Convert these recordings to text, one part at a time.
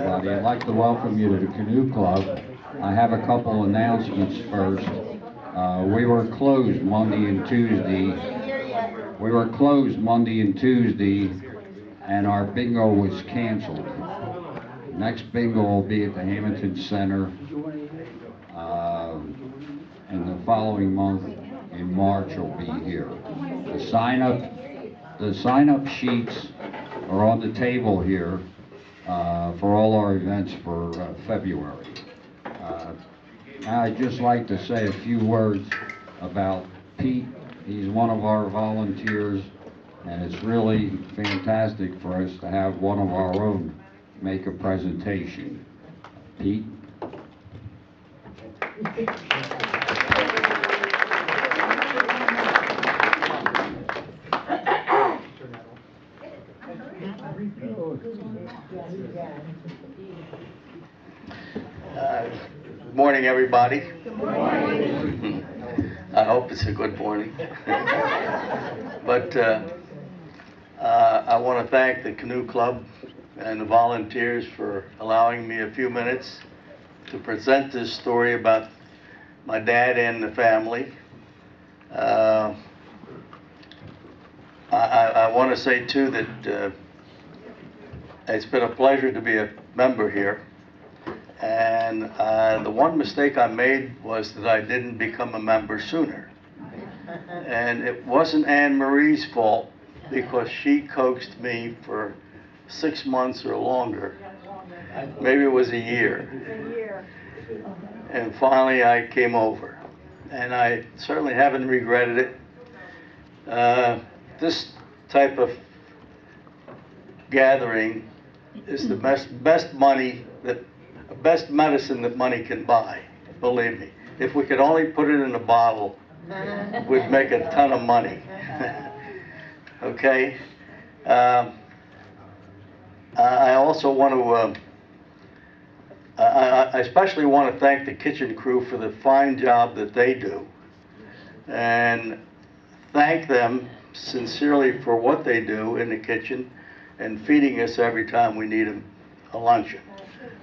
everybody. I'd like to welcome you to the Canoe Club. I have a couple announcements first. We were closed Monday and Tuesday. And our bingo was canceled. Next bingo will be at the Hamilton Center, and the following month in March will be here. The sign-up sheets are on the table here for all our events for February. I'd just like to say a few words about Pete. He's one of our volunteers, and it's really fantastic for us to have one of our own make a presentation. Pete? Good morning, everybody. Good morning. I hope it's a good morning. But I want to thank the Canoe Club and the volunteers for allowing me a few minutes to present this story about my dad and the family. I want to say, too, that it's been a pleasure to be a member here. And the one mistake I made was that I didn't become a member sooner. And it wasn't Anne Marie's fault, because she coaxed me for 6 months or longer. Maybe it was a year. And finally I came over. And I certainly haven't regretted it. This type of gathering is the best medicine that money can buy, believe me. If we could only put it in a bottle, we'd make a ton of money. Okay? I also want to, I especially want to thank the kitchen crew for the fine job that they do, and thank them sincerely for what they do in the kitchen and feeding us every time we need a luncheon.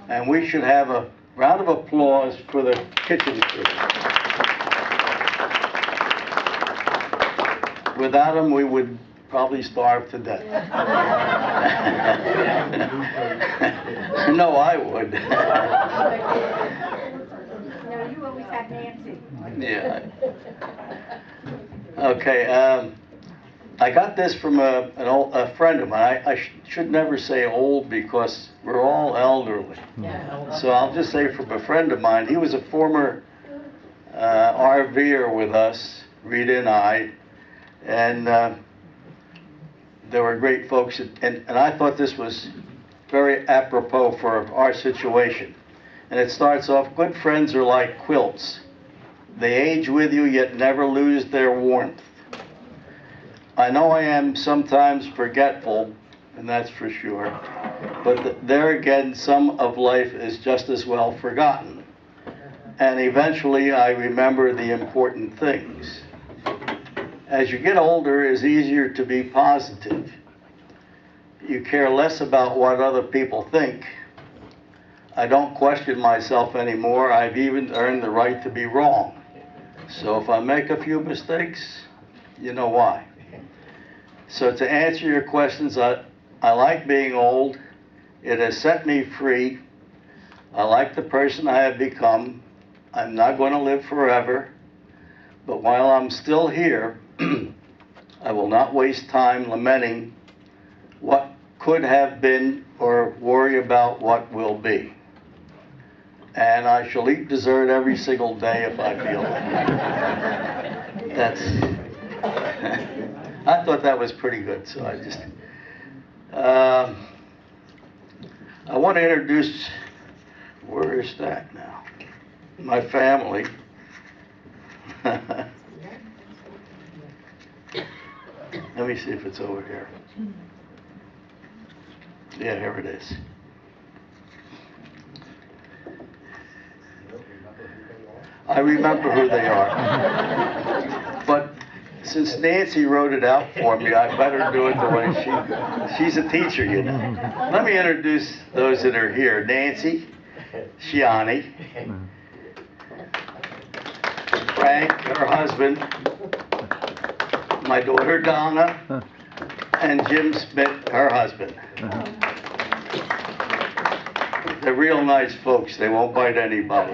And we should have a round of applause for the kitchen crew. Without them, we would probably starve to death. No, I would. No, you always have Nancy. Yeah. Okay. I got this from a friend of mine. I should never say old, because we're all elderly. So I'll just say from a friend of mine. He was a former RVer with us, Rita and I, and they were great folks. And I thought this was very apropos for our situation. And it starts off, good friends are like quilts. They age with you, yet never lose their warmth. I know I am sometimes forgetful, and that's for sure, but there again, some of life is just as well forgotten. And eventually I remember the important things. As you get older, it's easier to be positive. You care less about what other people think. I don't question myself anymore. I've even earned the right to be wrong. So if I make a few mistakes, you know why. So to answer your questions, I like being old. It has set me free. I like the person I have become. I'm not going to live forever. But while I'm still here, I will not waste time lamenting what could have been or worry about what will be. And I shall eat dessert every single day if I feel like it. That's... I thought that was pretty good, so I just... I want to introduce... Where is that now? My family. Let me see if it's over here. Yeah, here it is. I remember who they are. But since Nancy wrote it out for me, I better do it the way she's a teacher, you know. Let me introduce those that are here. Nancy, Shiani, Frank, her husband, my daughter Donna, and Jim Smith, her husband. They're real nice folks. They won't bite anybody.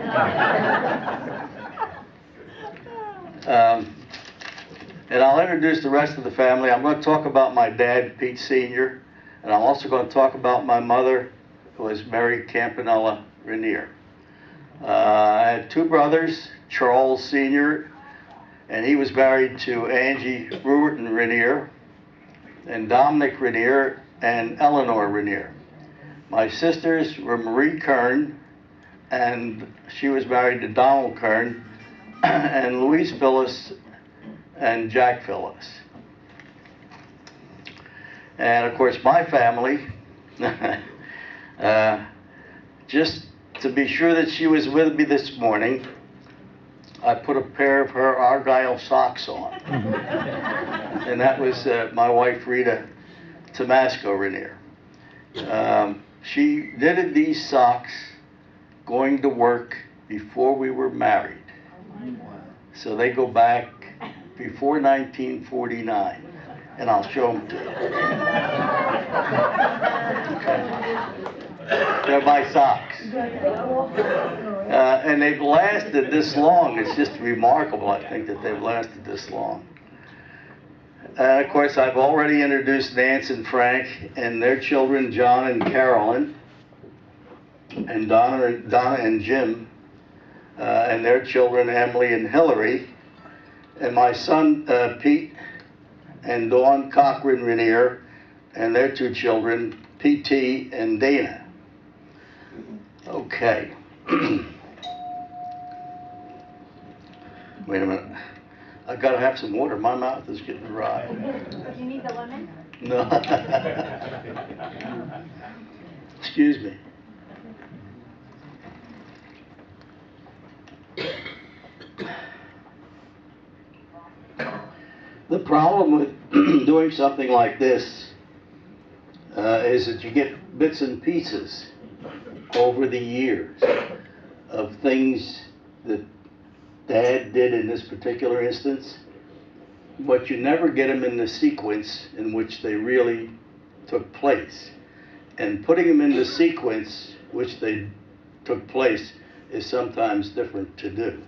And I'll introduce the rest of the family. I'm going to talk about my dad, Pete Sr., and I'm also going to talk about my mother, who was Mary Campanella Ranere. I had two brothers, Charles Sr., and he was married to Angie Brewerton Ranere, and Dominic Ranere, and Eleanor Ranere. My sisters were Marie Kern, and she was married to Donald Kern, and Louise Phyllis, and Jack Phyllis. And of course, my family, just to be sure that she was with me this morning, I put a pair of her Argyle socks on. And that was my wife, Rita Tomasco Ranere. She knitted these socks going to work before we were married. So they go back before 1949, and I'll show them to you. Okay. They're my socks. And they've lasted this long. It's just remarkable, I think, that they've lasted this long. And of course, I've already introduced Nance and Frank and their children, John and Carolyn, and Donna and Jim, and their children, Emily and Hillary, and my son, Pete, and Dawn Cochran Ranere, and their two children, P.T. and Dana. Okay. Wait a minute. I've got to have some water. My mouth is getting dry. You need the lemon? No. Excuse me. The problem with doing something like this is that you get bits and pieces over the years of things that Dad did in this particular instance, but you never get them in the sequence in which they really took place. And putting them in the sequence which they took place is sometimes different to do.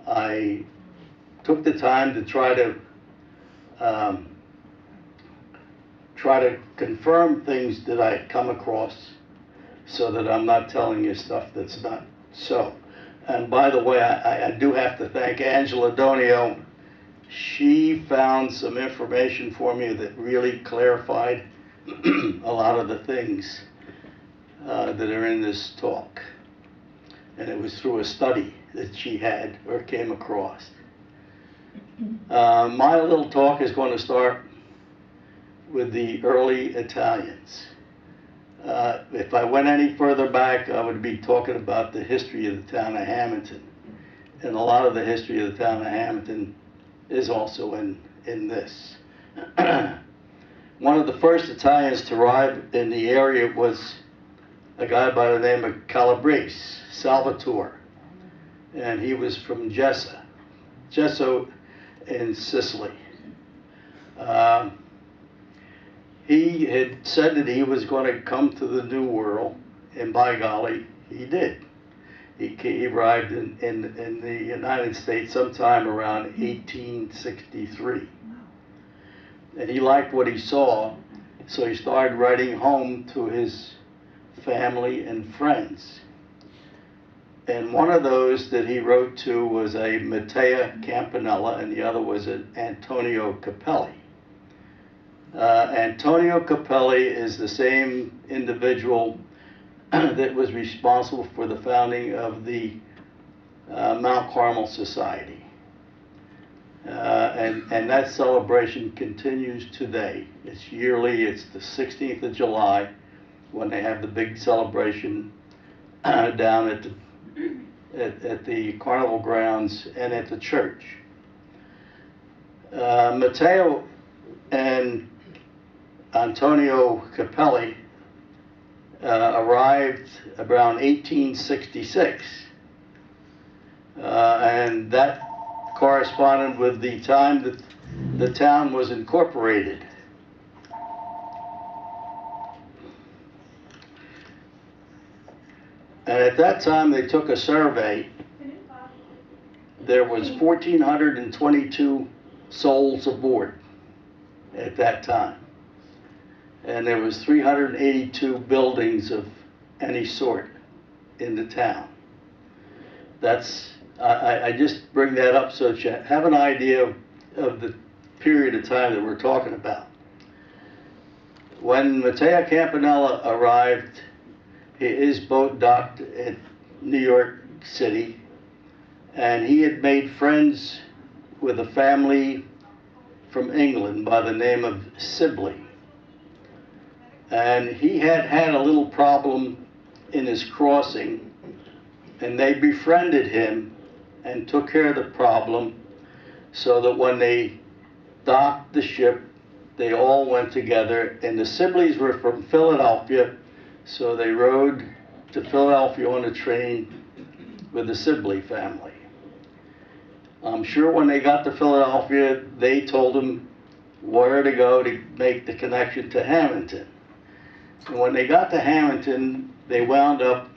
I took the time to try to confirm things that I come across so that I'm not telling you stuff that's not so. And by the way, I do have to thank Angela Donio. She found some information for me that really clarified a lot of the things that are in this talk. And it was through a study that she had or came across. My little talk is going to start with the early Italians. If I went any further back, I would be talking about the history of the town of Hamilton. And a lot of the history of the town of Hamilton is also in this. One of the first Italians to arrive in the area was a guy by the name of Calabrese, Salvatore. And he was from Gesso in Sicily. He had said that he was going to come to the New World, and by golly, he did. He arrived in the United States sometime around 1863. And he liked what he saw, so he started writing home to his family and friends. And one of those that he wrote to was a Matteo Campanella, and the other was an Antonio Capelli. Antonio Capelli is the same individual that was responsible for the founding of the Mount Carmel Society. And that celebration continues today. It's yearly. It's the 16th of July when they have the big celebration down at the carnival grounds and at the church. Matteo and Antonio Capelli arrived around 1866, and that corresponded with the time that the town was incorporated. And at that time, they took a survey. There was 1,422 souls aboard at that time. And there was 382 buildings of any sort in the town. I just bring that up so that you have an idea of the period of time that we're talking about. When Matteo Campanella arrived, his boat docked at New York City, and he had made friends with a family from England by the name of Sibley. And he had had a little problem in his crossing, and they befriended him and took care of the problem, so that when they docked the ship, they all went together. And the Sibleys were from Philadelphia, so they rode to Philadelphia on a train with the Sibley family. I'm sure when they got to Philadelphia, they told them where to go to make the connection to Hamilton. And when they got to Hamilton, they wound up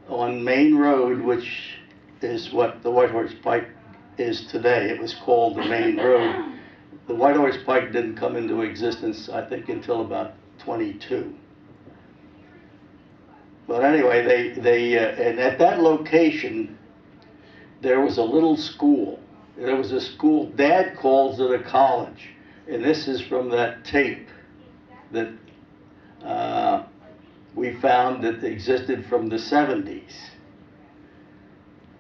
on Main Road, which is what the White Horse Pike is today. It was called the Main Road. The White Horse Pike didn't come into existence, I think, until about 22. But anyway, and at that location, there was a little school. There was a school, Dad calls it a college. And this is from that tape that we found that existed from the 70s.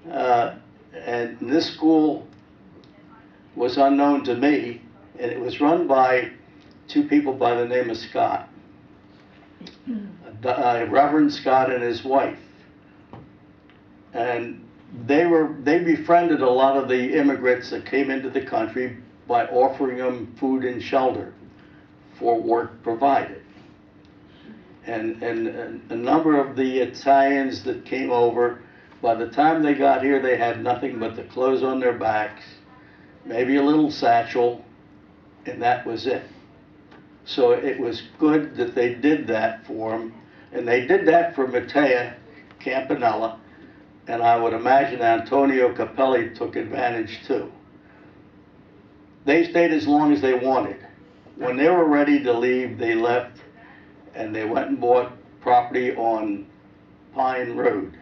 And this school was unknown to me, and it was run by two people by the name of Scott. Reverend Scott and his wife. And they befriended a lot of the immigrants that came into the country by offering them food and shelter for work provided. And a number of the Italians that came over, by the time they got here, they had nothing but the clothes on their backs, maybe a little satchel, and that was it. So it was good that they did that for them. And they did that for Matteo Campanella, and I would imagine Antonio Capelli took advantage too. They stayed as long as they wanted. When they were ready to leave, they left, and they went and bought property on Pine Road,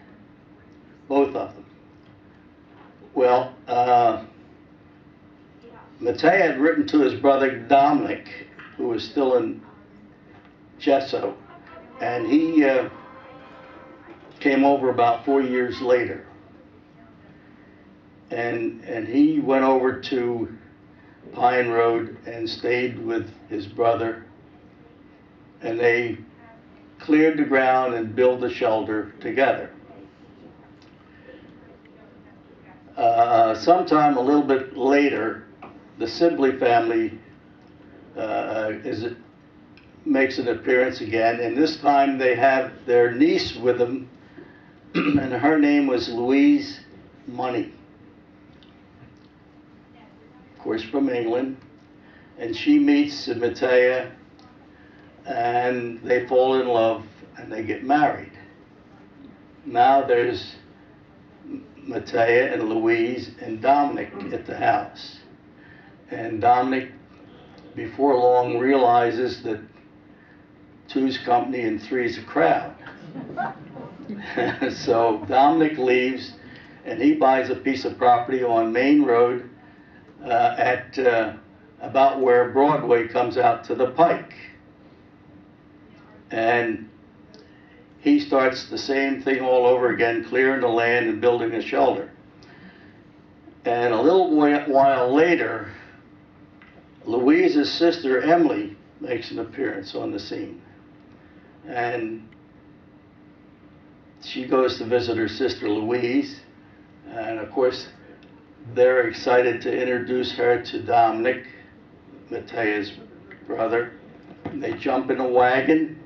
both of them. Well, Matteo had written to his brother Dominic, who was still in Gesso, and he came over about 4 years later. And he went over to Pine Road and stayed with his brother, and they cleared the ground and built a shelter together. Sometime a little bit later, the Sibley family makes an appearance again, and this time they have their niece with them, and her name was Louise Money, of course from England, and she meets Matteo, and they fall in love, and they get married. Now there's Matteo and Louise and Dominic at the house, and Dominic before long realizes that two's company and three's a crowd. So Dominic leaves, and he buys a piece of property on Main Road at about where Broadway comes out to the Pike. And he starts the same thing all over again, clearing the land and building a shelter. And a little while later, Louise's sister Emily makes an appearance on the scene. And she goes to visit her sister Louise, and of course they're excited to introduce her to Dominic, Matea's brother. They jump in a wagon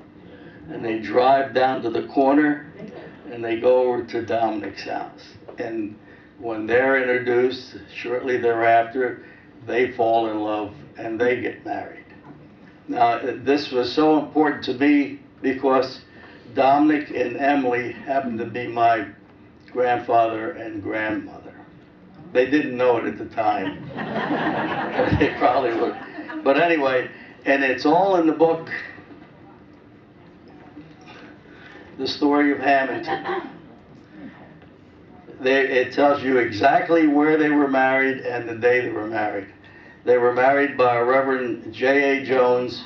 and they drive down to the corner and they go over to Dominic's house. And when they're introduced, shortly thereafter, they fall in love and they get married. Now, this was so important to me because Dominic and Emily happened to be my grandfather and grandmother. They didn't know it at the time. They probably would. But anyway, and it's all in the book, The Story of Hamilton. It tells you exactly where they were married and the day they were married. They were married by Reverend J.A. Jones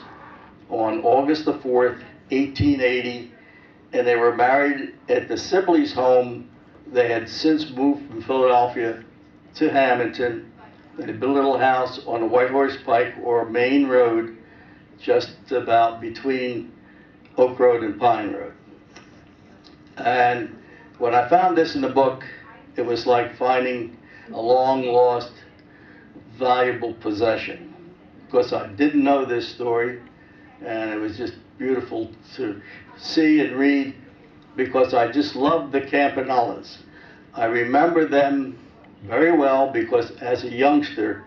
on August the 4th, 1880, and they were married at the Sibley's home. They had since moved from Philadelphia to Hamilton. They built a little house on the White Horse Pike or Main Road, just about between Oak Road and Pine Road. And when I found this in the book, it was like finding a long-lost, valuable possession, because I didn't know this story, and it was just beautiful to see and read, because I just loved the Campanellas. I remember them very well because as a youngster,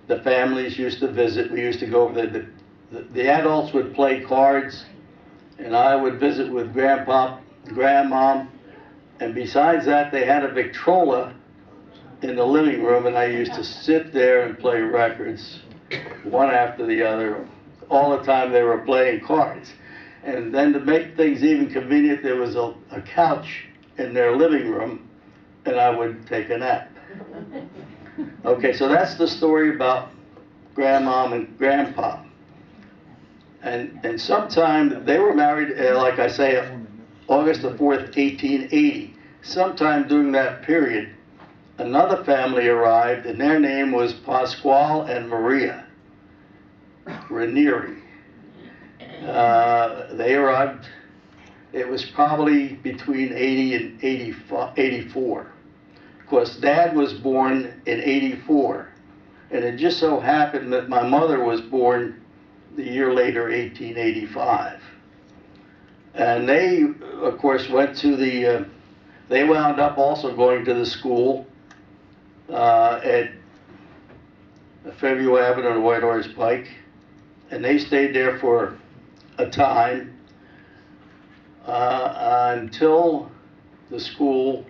the families used to visit. We used to go over there. The adults would play cards, and I would visit with Grandpa, Grandmom, and besides that, they had a Victrola in the living room, and I used to sit there and play records, one after the other, all the time they were playing cards. And then to make things even convenient, there was a couch in their living room, and I would take a nap. Okay, so that's the story about Grandmom and Grandpa. And sometime, they were married, like I say, August the 4th, 1880. Sometime during that period, another family arrived, and their name was Pasquale and Maria Ranere. They arrived, it was probably between 80 and 84. Of course, Dad was born in 84, and it just so happened that my mother was born the year later, 1885. And they, of course, went to the, they wound up also going to the school at Fairview Avenue and White Horse Pike, and they stayed there for a time until the school,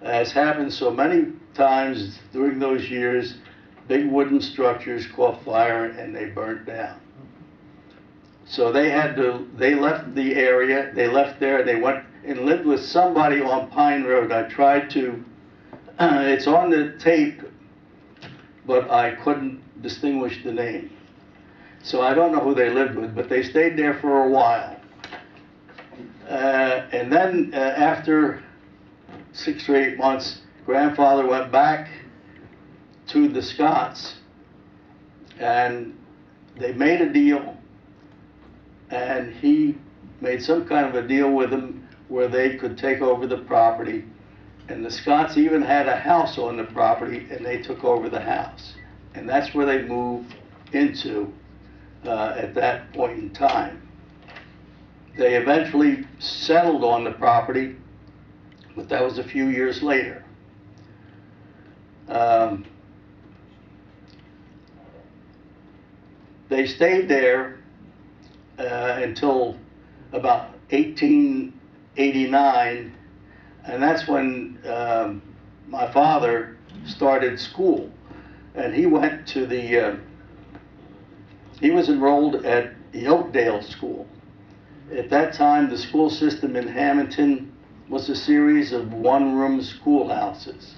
as happened so many times during those years, big wooden structures caught fire and they burnt down. So they had to, they left the area, they left there, they went and lived with somebody on Pine Road. I tried to, it's on the tape, but I couldn't distinguish the name. So I don't know who they lived with, but they stayed there for a while. And then after 6 or 8 months, Grandfather went back to the Scotts, and they made a deal, and he made some kind of a deal with them where they could take over the property, and the Scotts even had a house on the property, and they took over the house. And that's where they moved into at that point in time. They eventually settled on the property, but that was a few years later. They stayed there until about 1889, and that's when my father started school. And he went to the, he was enrolled at the Oakdale School. At that time, the school system in Hamilton was a series of one-room schoolhouses.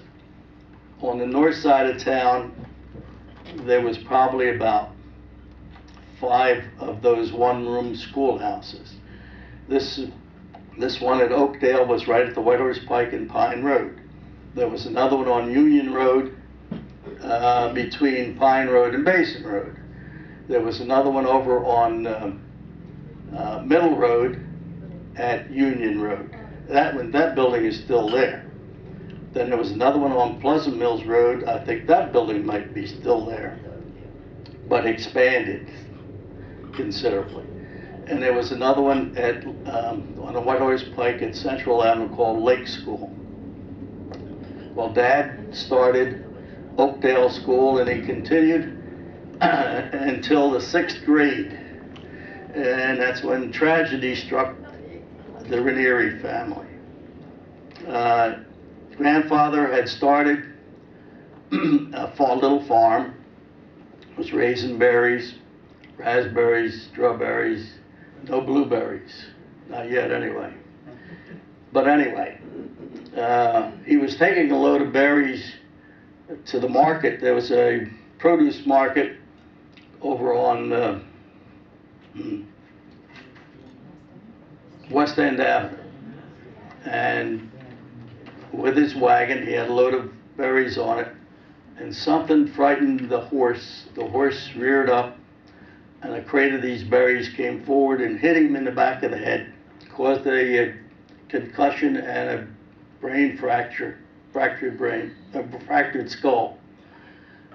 On the north side of town, there was probably about 5 of those one-room schoolhouses. This one at Oakdale was right at the White Horse Pike and Pine Road. There was another one on Union Road between Pine Road and Basin Road. There was another one over on Middle Road at Union Road. That building is still there. Then there was another one on Pleasant Mills Road. I think that building might be still there, but expanded considerably. And there was another one at on the White Horse Pike at Central Avenue called Lake School. Well, Dad started Oakdale School, and he continued until the 6th grade. And that's when tragedy struck the Ranere family. Grandfather had started a little farm, was raising berries, raspberries, strawberries, no blueberries, not yet anyway. But anyway, he was taking a load of berries to the market. There was a produce market over on West End Avenue. And with his wagon, he had a load of berries on it, and something frightened the horse. The horse reared up, and a crate of these berries came forward and hit him in the back of the head, caused a concussion and a brain fracture, fractured skull.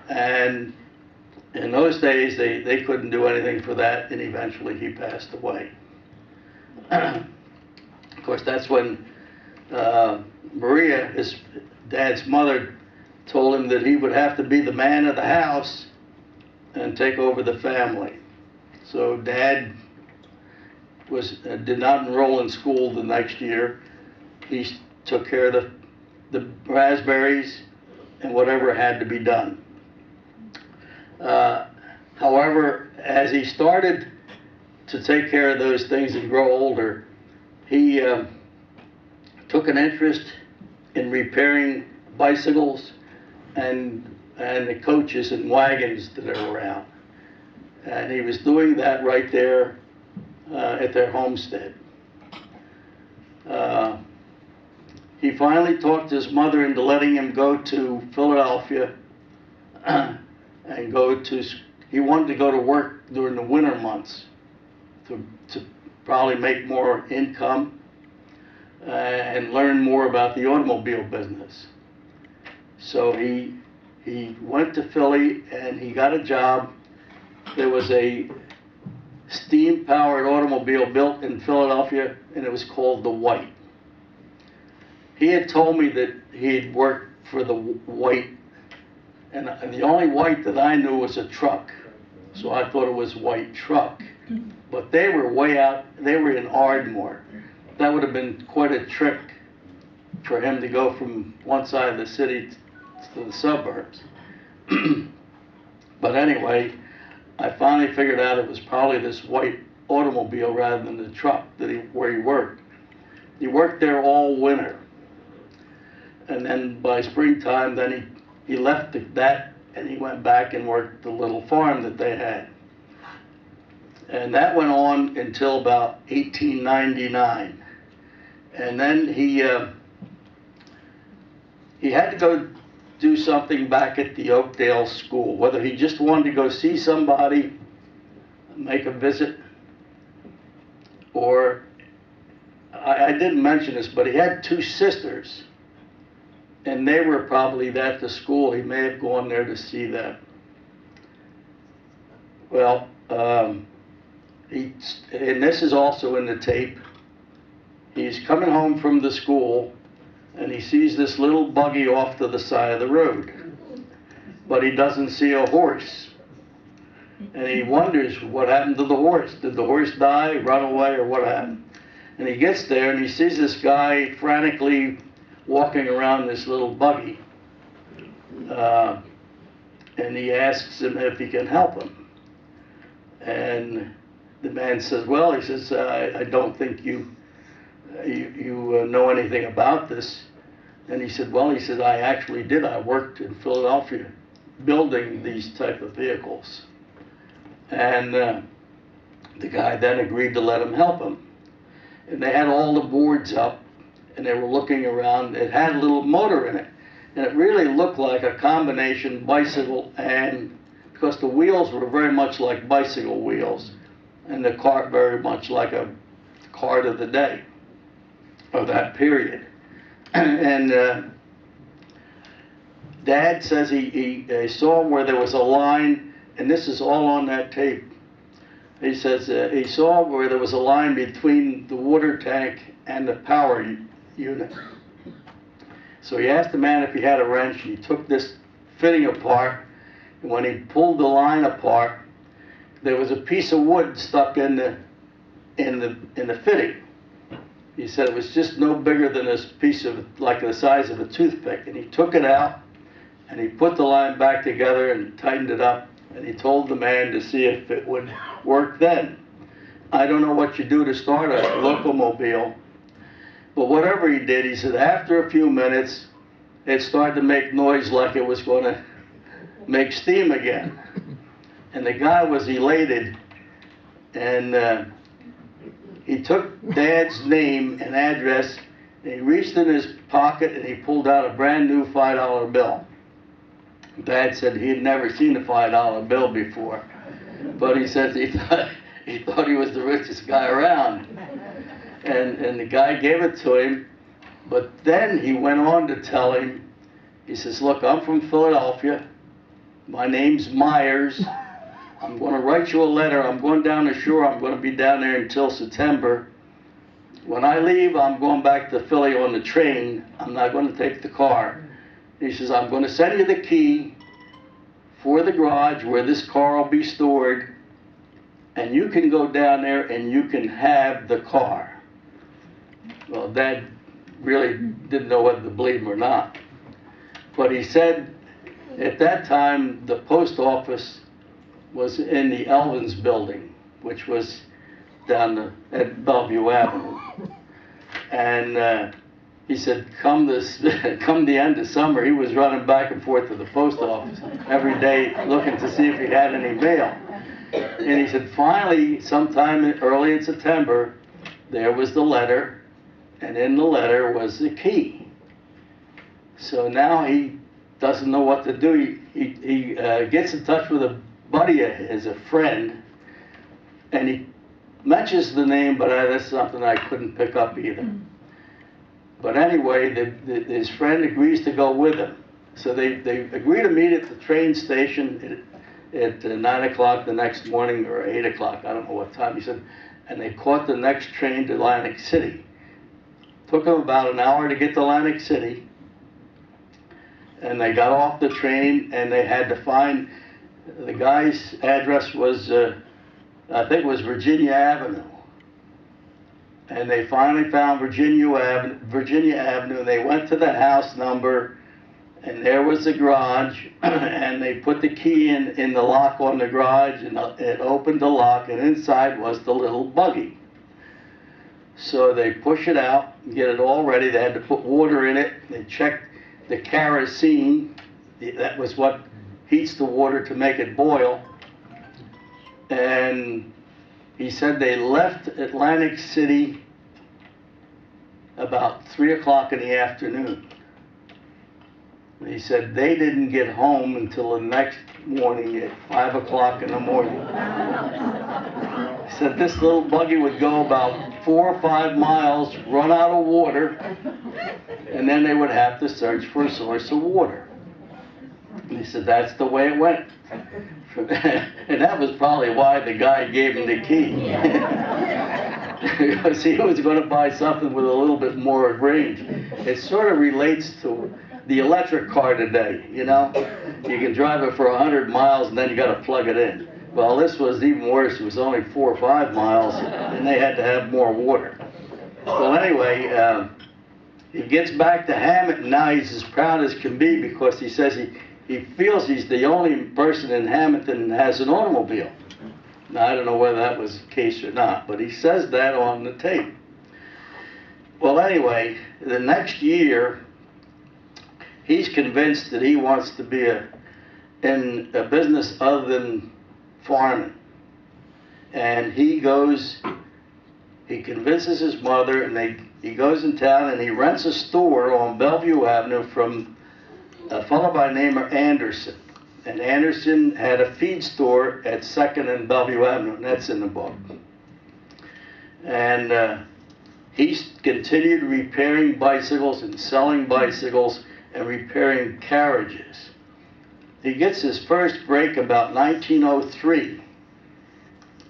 And in those days, they couldn't do anything for that, and eventually he passed away. Of course, that's when Maria, his dad's mother, told him that he would have to be the man of the house and take over the family. So Dad did not enroll in school the next year. He took care of the raspberries and whatever had to be done. However, as he started to take care of those things and grow older, he took an interest in repairing bicycles and the coaches and wagons that are around. And he was doing that right there at their homestead. He finally talked his mother into letting him go to Philadelphia and he wanted to go to work during the winter months to probably make more income and learn more about the automobile business. So he went to Philly and he got a job. There was a steam-powered automobile built in Philadelphia, and it was called the White. He had told me that he had worked for the White, and the only White that I knew was a truck, so I thought it was White Truck. But they were way out, they were in Ardmore. That would have been quite a trick for him to go from one side of the city to the suburbs. But anyway, I finally figured out it was probably this White automobile rather than the truck where he worked. He worked there all winter. And then by springtime, then he left that and he went back and worked the little farm that they had. And that went on until about 1899. And then he had to go do something back at the Oakdale School, whether he just wanted to go see somebody, make a visit, or I didn't mention this, but he had 2 sisters, and they were probably at the school. He may have gone there to see them. Well, and this is also in the tape. He's coming home from the school, and he sees this little buggy off to the side of the road, but he doesn't see a horse. And he wonders what happened to the horse. Did the horse die, run away, or what happened? And he gets there and he sees this guy frantically walking around this little buggy. And he asks him if he can help him. And the man says, well, he says, I don't think you know anything about this. And he said, well, he said, I actually did. I worked in Philadelphia building these type of vehicles. And the guy then agreed to let him help him. And they had all the boards up, and they were looking around. It had a little motor in it, and it really looked like a combination bicycle, and because the wheels were very much like bicycle wheels, and the cart very much like a cart of the day, of that period. And Dad says he saw where there was a line, and this is all on that tape. He says he saw where there was a line between the water tank and the power unit. So he asked the man if he had a wrench, and he took this fitting apart, and when he pulled the line apart, there was a piece of wood stuck in the fitting. He said it was just no bigger than this piece of, like the size of a toothpick, and he took it out, and he put the line back together and tightened it up, and he told the man to see if it would work then. I don't know what you do to start a locomobile, but whatever he did, he said after a few minutes, it started to make noise like it was going to make steam again. And the guy was elated, and he took Dad's name and address, and he reached in his pocket and he pulled out a brand new $5 bill. Dad said he had never seen a $5 bill before, but he says he thought he was the richest guy around. And the guy gave it to him, but then he went on to tell him, he says, look, I'm from Philadelphia, my name's Myers, I'm going to write you a letter, I'm going down the shore, I'm going to be down there until September. When I leave, I'm going back to Philly on the train, I'm not going to take the car. He says, I'm going to send you the key for the garage where this car will be stored, and you can go down there and you can have the car. Well, Dad really didn't know whether to believe him or not. But he said at that time the post office was in the Elvins building, which was down at Bellevue Avenue. And he said come the end of summer, he was running back and forth to the post office every day looking to see if he had any mail. And he said finally, sometime early in September, there was the letter, and in the letter was the key. So now he doesn't know what to do. He gets in touch with a buddy of his, a friend, and he mentions the name, but that's something I couldn't pick up either. But anyway, his friend agrees to go with him. So they agree to meet at the train station at 9 o'clock the next morning, or 8 o'clock, I don't know what time. He said, and they caught the next train to Atlantic City. Took them about an hour to get to Atlantic City, and they got off the train, and they had to find, the guy's address was, I think it was Virginia Avenue. And they finally found Virginia Avenue, and they went to the house number, and there was the garage, and they put the key in the lock on the garage, and it opened the lock, and inside was the little buggy. So they push it out, get it all ready. They had to put water in it. They checked the kerosene. That was what heats the water to make it boil. And he said they left Atlantic City about 3 o'clock in the afternoon. He said they didn't get home until the next morning at 5 o'clock in the morning. He said this little buggy would go about 4 or 5 miles, run out of water, and then they would have to search for a source of water. And he said that's the way it went. And that was probably why the guy gave him the key. Because he was going to buy something with a little bit more range. It sort of relates to the electric car today, you know? You can drive it for 100 miles and then you got to plug it in. Well, this was even worse. It was only 4 or 5 miles, and they had to have more water. Well, anyway, he gets back to Hammett, and now he's as proud as can be because he says he feels he's the only person in Hamilton that has an automobile. Now, I don't know whether that was the case or not, but he says that on the tape. Well, anyway, the next year, he's convinced that he wants to be in a business other than farming. And he convinces his mother, and he goes in town and he rents a store on Bellevue Avenue from a fellow by the name of Anderson. And Anderson had a feed store at 2nd and Bellevue Avenue, and that's in the book. And he continued repairing bicycles and selling bicycles, and repairing carriages. He gets his first break about 1903,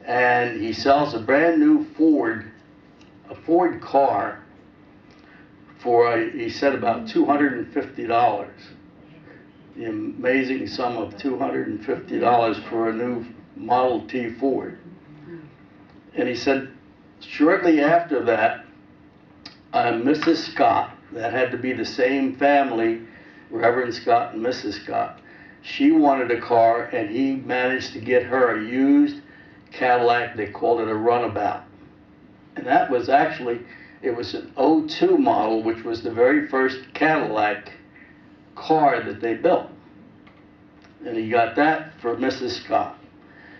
and he sells a brand new Ford car for, he said, about $250. The amazing sum of $250 for a new Model T Ford. And he said, shortly after that, Mrs. Scott, that had to be the same family, Reverend Scott and Mrs. Scott, she wanted a car, and he managed to get her a used Cadillac. They called it a runabout. And that was actually, it was an '02 model, which was the very first Cadillac car that they built. And he got that for Mrs. Scott.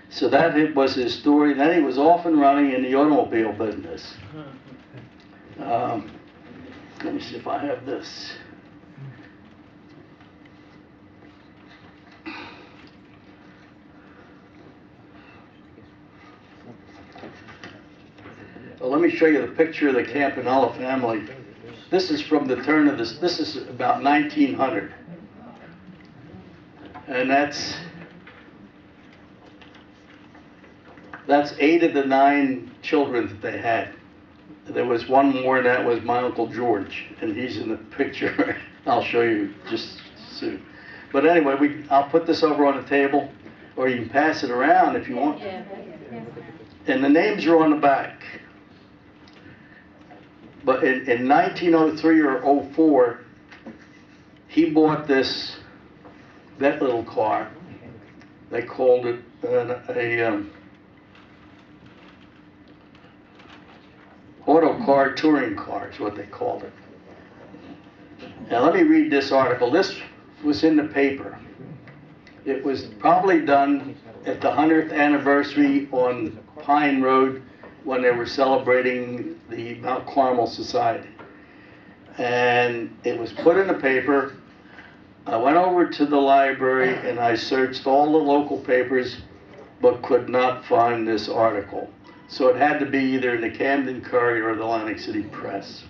So that was his story. Then he was off and running in the automobile business. Let me see if I have this. Well, let me show you the picture of the Campanella family. This is from the turn of this is about 1900. And that's 8 of the 9 children that they had. There was one more, and that was my Uncle George, and he's in the picture. I'll show you just soon. But anyway, I'll put this over on the table, or you can pass it around if you want. And the names are on the back. But in 1903 or '04, he bought that little car. They called it a auto car, touring car is what they called it. Now let me read this article. This was in the paper. It was probably done at the 100th anniversary on Pine Road when they were celebrating the Mount Carmel Society. And it was put in the paper. I went over to the library and I searched all the local papers, but could not find this article. So it had to be either in the Camden Courier or the Atlantic City Press.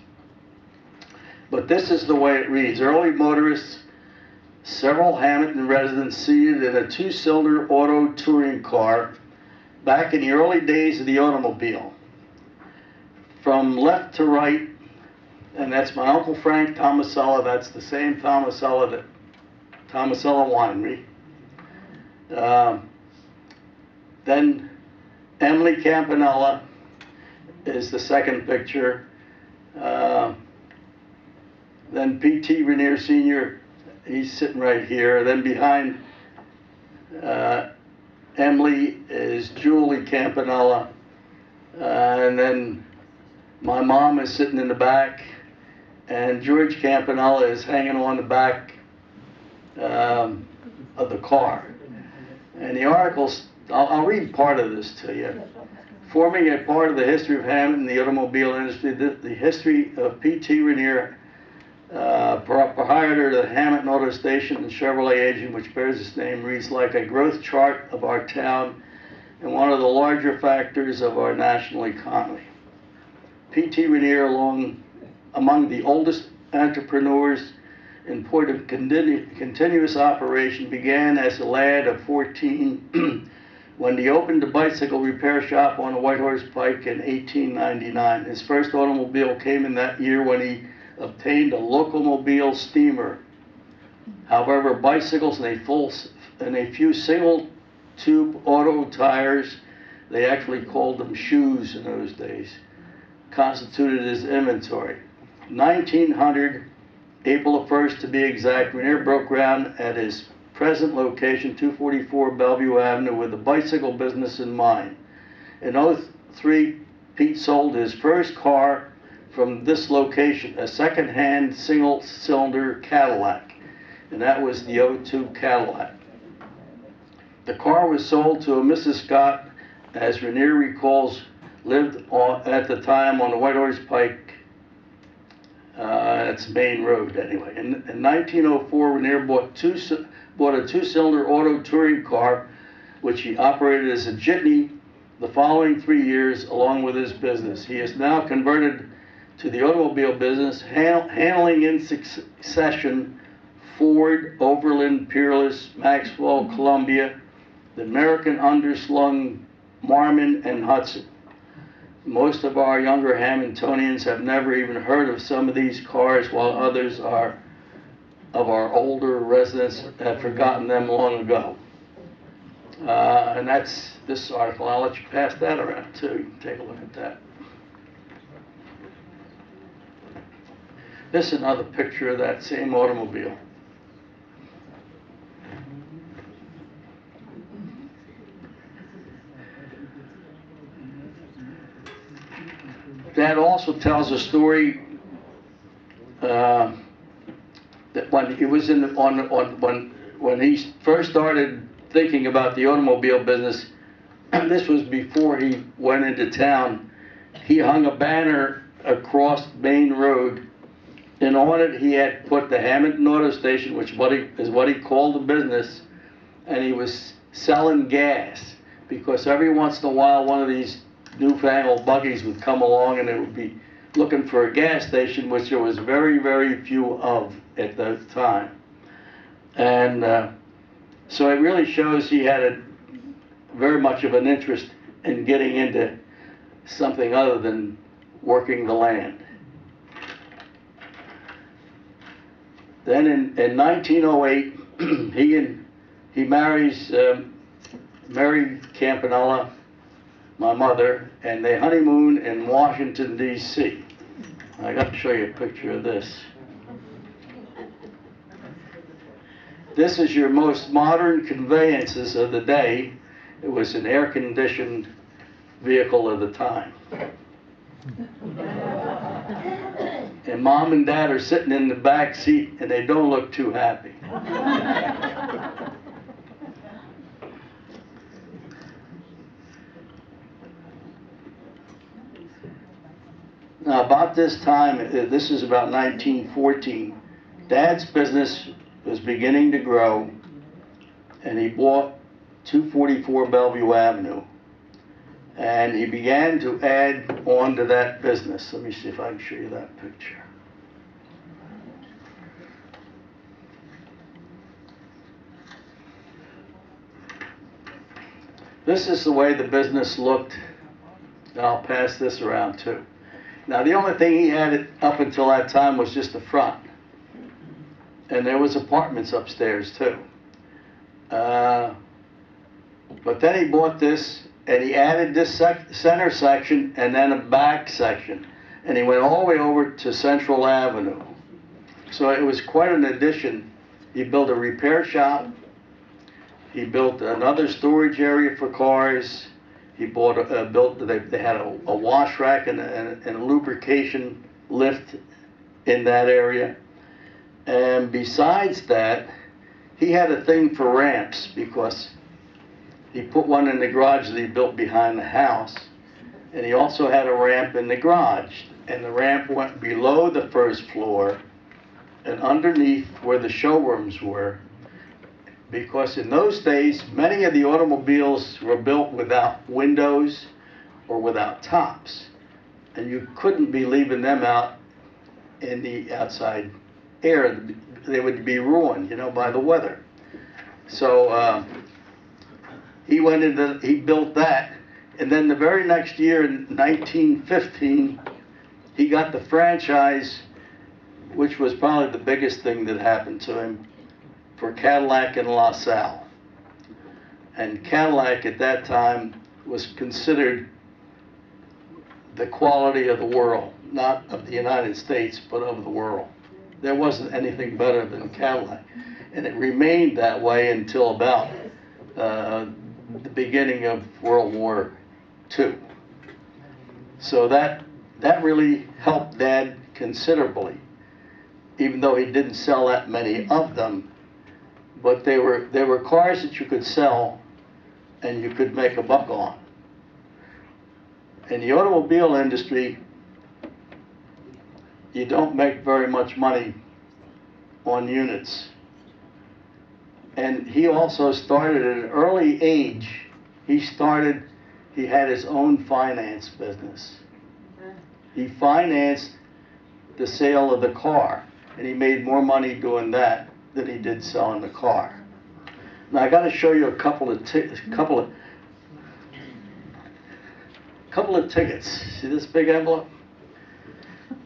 But this is the way it reads. Early motorists, several Hamilton residents seated in a 2-cylinder auto touring car back in the early days of the automobile. From left to right, and that's my Uncle Frank Tomasella. That's the same Tomasella, that Tomasella Winery. Then Emily Campanella is the second picture. Then P.T. Ranere Sr., he's sitting right here. Then behind Emily is Julie Campanella. And then my mom is sitting in the back. And George Campanella is hanging on the back of the car. And the articles, I'll read part of this to you. Forming a part of the history of Hamilton, the automobile industry, the history of P.T. Ranere, proprietor of the Hamilton Auto Station and Chevrolet agent, which bears its name, reads like a growth chart of our town and one of the larger factors of our national economy. P.T. Ranere, among the oldest entrepreneurs in point of continuous operation, began as a lad of 14 when he opened a bicycle repair shop on the White Horse Pike in 1899. His first automobile came in that year when he obtained a locomobile steamer. However, bicycles and a few single tube auto tires, they actually called them shoes in those days, constituted his inventory. 1900, April 1st to be exact, Ranere broke ground at his present location, 244 Bellevue Avenue, with the bicycle business in mind. In '03, Pete sold his first car from this location, a second-hand single-cylinder Cadillac, and that was the '02 Cadillac. The car was sold to a Mrs. Scott, as Ranere recalls, lived at the time on the White Horse Pike. That's Main Road, anyway. In 1904, Ranere bought a 2-cylinder auto touring car, which he operated as a jitney the following 3 years, along with his business. He is now converted to the automobile business, handling in succession Ford, Overland, Peerless, Maxwell, Columbia, the American Underslung, Marmon, and Hudson. Most of our younger Hamiltonians have never even heard of some of these cars, while others of our older residents have forgotten them long ago. And that's this article. I'll let you pass that around too. You can take a look at that. This is another picture of that same automobile. That also tells a story that when he was when he first started thinking about the automobile business, this was before he went into town. He hung a banner across Main Road. And on it, he had put the Hamilton Auto Station, which is what he called the business, and he was selling gas, because every once in a while one of these newfangled buggies would come along and it would be looking for a gas station, which there was very, very few of at the time. And so it really shows he had very much of an interest in getting into something other than working the land. Then in 1908, he marries Mary Campanella, my mother, and they honeymoon in Washington, D.C. I got to show you a picture of this. This is your most modern conveyances of the day. It was an air-conditioned vehicle of the time. And Mom and Dad are sitting in the back seat, and they don't look too happy. Now, about this time, this is about 1914, Dad's business was beginning to grow, and he bought 244 Bellevue Avenue. And he began to add on to that business. Let me see if I can show you that picture. This is the way the business looked. I'll pass this around too. Now, the only thing he had up until that time was just the front. And there was apartments upstairs too. But then he bought this, and he added this center section and then a back section. And he went all the way over to Central Avenue. So it was quite an addition. He built a repair shop. He built another storage area for cars. He they had a wash rack and a lubrication lift in that area. And besides that, he had a thing for ramps, because he put one in the garage that he built behind the house, and he also had a ramp in the garage, and the ramp went below the first floor and underneath where the showrooms were, because in those days many of the automobiles were built without windows or without tops, and you couldn't be leaving them out in the outside air. They would be ruined, by the weather. So he built that, and then the very next year, in 1915, he got the franchise, which was probably the biggest thing that happened to him, for Cadillac in LaSalle. And Cadillac at that time was considered the quality of the world, not of the United States, but of the world. There wasn't anything better than Cadillac. And it remained that way until about the beginning of World War II. So that really helped Dad considerably, even though he didn't sell that many of them. But they were cars that you could sell and you could make a buck on. In the automobile industry, you don't make very much money on units. And he also started at an early age. He had his own finance business. He financed the sale of the car, and he made more money doing that than he did selling the car. Now I got to show you a couple of tickets. See this big envelope?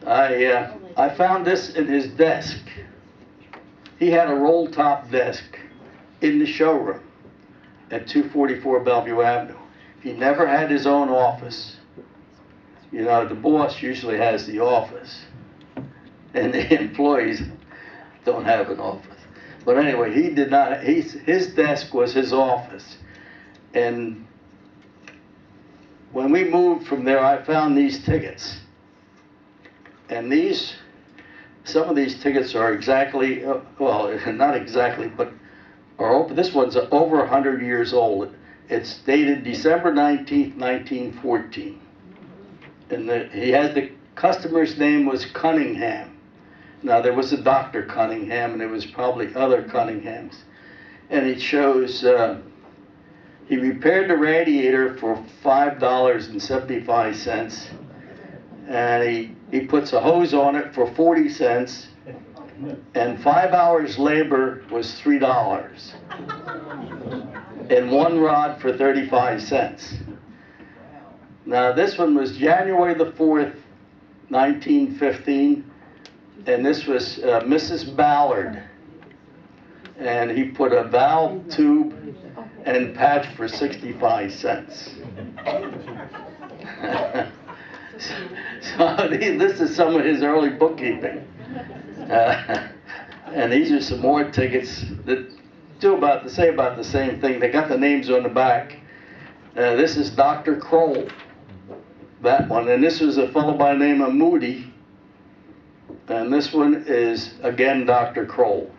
I found this in his desk. He had a roll-top desk in the showroom at 244 Bellevue Avenue. He never had his own office. You know, the boss usually has the office, and the employees don't have an office. But anyway, he did not. His desk was his office, and when we moved from there, I found these tickets, and some of these tickets are exactly, well, not exactly, but this one's over 100 years old. It's dated December 19th, 1914. And the customer's name was Cunningham. Now, there was a Dr. Cunningham, and there was probably other Cunninghams. And it shows he repaired the radiator for $5.75, and he puts a hose on it for 40 cents, and 5 hours labor was $3, and one rod for 35 cents. Now this one was January the 4th, 1915, and this was Mrs. Ballard, and he put a valve tube and patch for 65 cents. So this is some of his early bookkeeping. And these are some more tickets that say about the same thing. They got the names on the back. This is Dr. Kroll, that one. And this was a fellow by the name of Moody. And this one is, again, Dr. Kroll.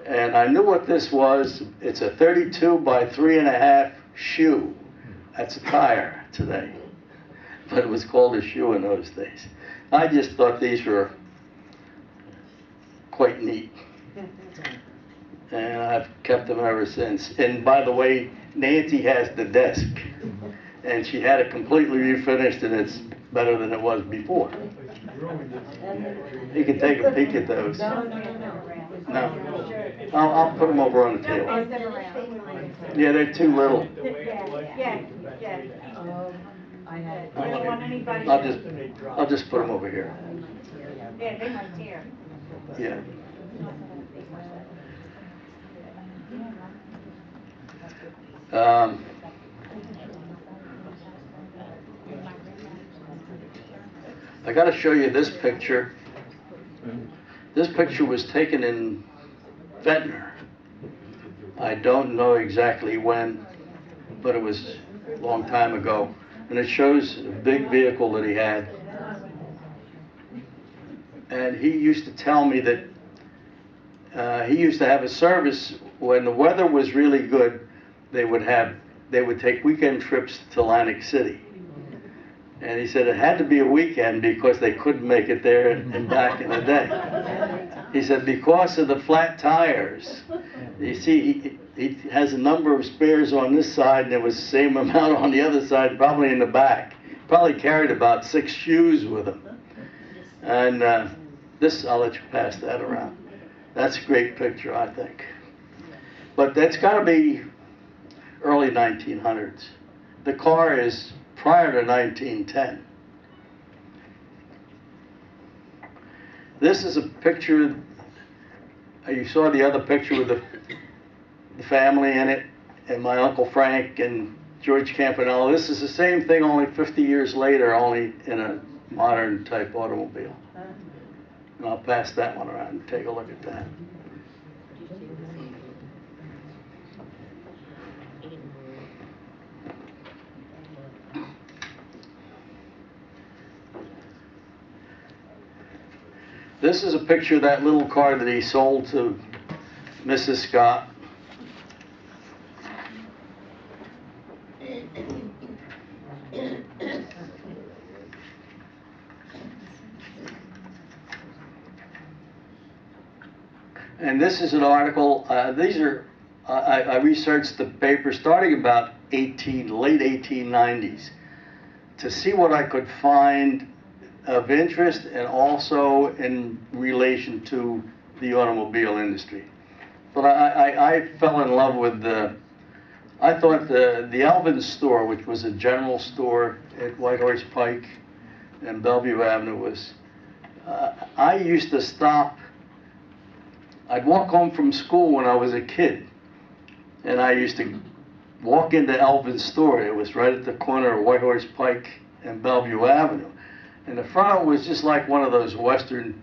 And I knew what this was. It's a 32 by 3.5 shoe. That's a tire today. But it was called a shoe in those days. I just thought these were quite neat. And I've kept them ever since. And by the way, Nancy has the desk. And she had it completely refinished, and it's better than it was before. You can take a peek at those. No. I'll put them over on the table. Yeah, they're too little. I'll just put them over here. Yeah, they might tear. Yeah. I got to show you this picture. This picture was taken in Ventnor. I don't know exactly when, but it was a long time ago. And it shows a big vehicle that he had. And he used to tell me that he used to have a service when the weather was really good. They would take weekend trips to Atlantic City. And he said it had to be a weekend because they couldn't make it there and back in the day. He said because of the flat tires. You see, he has a number of spares on this side, and there was the same amount on the other side, probably in the back. Probably carried about 6 shoes with him. And this, I'll let you pass that around. That's a great picture, I think. But that's got to be early 1900s. The car is prior to 1910. This is a picture, you saw the other picture with the family in it, and my Uncle Frank and George Campanella. This is the same thing, only 50 years later, only in a modern type automobile. And I'll pass that one around and take a look at that. This is a picture of that little car that he sold to Mrs. Scott. And this is an article, I researched the paper starting about late 1890s to see what I could find of interest and also in relation to the automobile industry. But I fell in love with I thought the Alvin's store, which was a general store at Whitehorse Pike and Bellevue Avenue, was, I used to stop, I'd walk home from school when I was a kid, and I used to walk into Alvin's store. It was right at the corner of Whitehorse Pike and Bellevue Avenue. And the front was just like one of those Western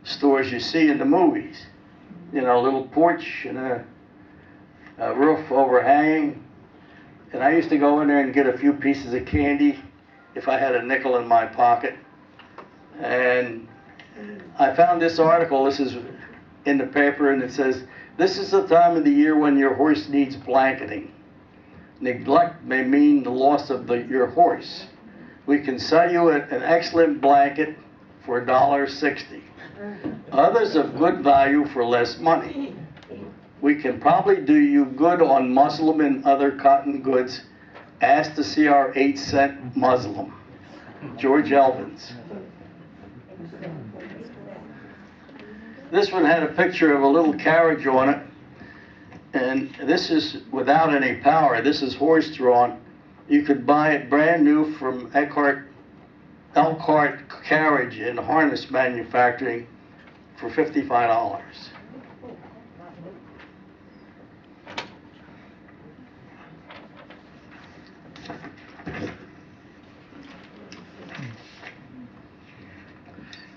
stores you see in the movies. You know, a little porch and a roof overhanging. And I used to go in there and get a few pieces of candy if I had a nickel in my pocket. And I found this article. This is in the paper, and it says, "This is the time of the year when your horse needs blanketing. Neglect may mean the loss of your horse. We can sell you an excellent blanket for $1.60. Others of good value for less money. We can probably do you good on muslin and other cotton goods. Ask to see our 8-cent muslin." George Elvins. This one had a picture of a little carriage on it, and this is without any power. This is horse-drawn. You could buy it brand new from Elkhart Carriage and Harness Manufacturing for $55.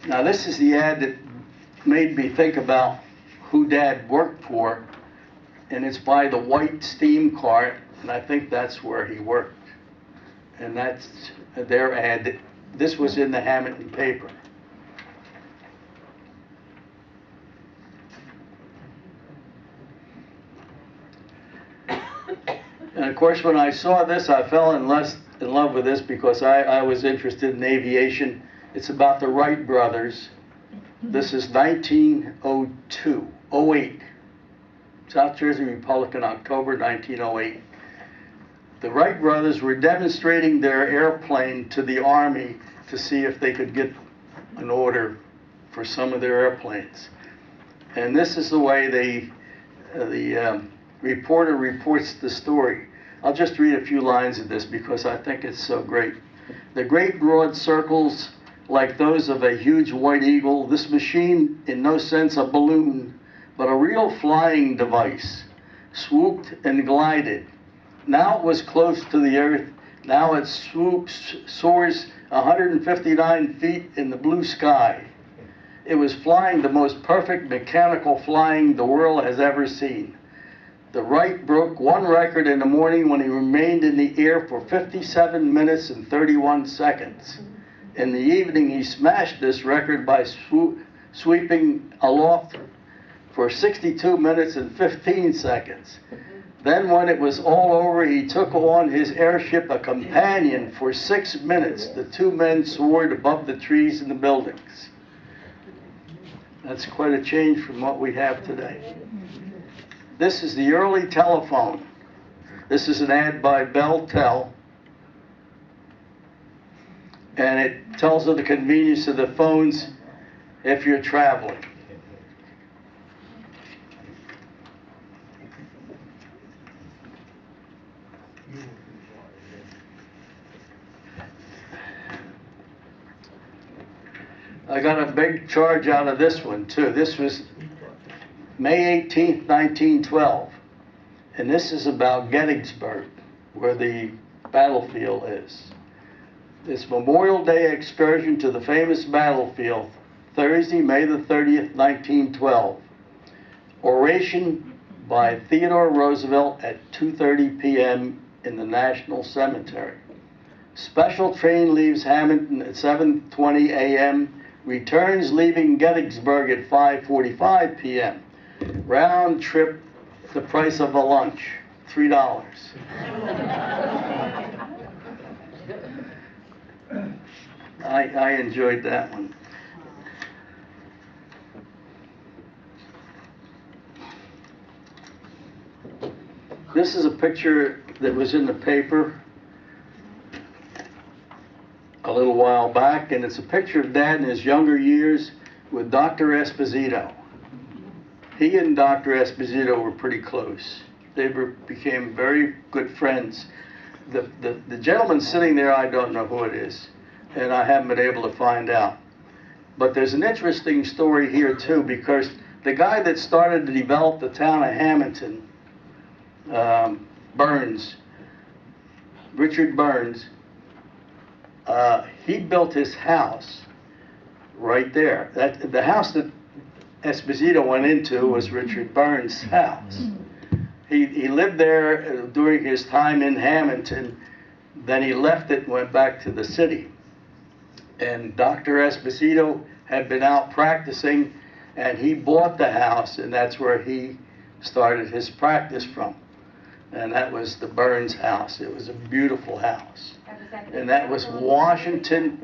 Now this is the ad that made me think about who Dad worked for, and it's by the White Steam Cart, and I think that's where he worked. And that's their ad. This was in the Hamilton paper. And of course, when I saw this, I fell in love with this because I was interested in aviation. It's about the Wright brothers. This is 1908. South Jersey Republican, October 1908. The Wright brothers were demonstrating their airplane to the Army to see if they could get an order for some of their airplanes. And this is the way the reporter reports the story. I'll just read a few lines of this because I think it's so great. "The great broad circles like those of a huge white eagle, this machine in no sense a balloon, but a real flying device, swooped and glided. Now it was close to the earth. Now it soars 159 feet in the blue sky. It was flying the most perfect mechanical flying the world has ever seen. The Wright broke one record in the morning when he remained in the air for 57 minutes and 31 seconds. In the evening, he smashed this record by sweeping aloft for 62 minutes and 15 seconds. Then when it was all over, he took on his airship a companion for 6 minutes. The two men soared above the trees and the buildings." That's quite a change from what we have today. This is the early telephone. This is an ad by Bell Tel. And it tells of the convenience of the phones if you're traveling. I got a big charge out of this one too. This was May 18th, 1912. And this is about Gettysburg, where the battlefield is. This Memorial Day excursion to the famous battlefield, Thursday, May the 30th, 1912. Oration by Theodore Roosevelt at 2:30 p.m. in the National Cemetery. Special train leaves Hamilton at 7:20 a.m., returns leaving Gettysburg at 5:45 p.m. Round trip, the price of a lunch, $3. I enjoyed that one. This is a picture that was in the paper a little while back, and it's a picture of Dad in his younger years with Dr. Esposito. he and Dr. Esposito were pretty close. Became very good friends. The gentleman sitting there, I don't know who it is, and I haven't been able to find out. But there's an interesting story here too, because the guy that started to develop the town of Hamilton, Burns, Richard Burns, he built his house right there. The house that Esposito went into was Richard Burns' house. He lived there during his time in Hamilton, then he left it and went back to the city. And Dr. Esposito had been out practicing, and he bought the house, and that's where he started his practice from. And that was the Burns house. It was a beautiful house. And that was Washington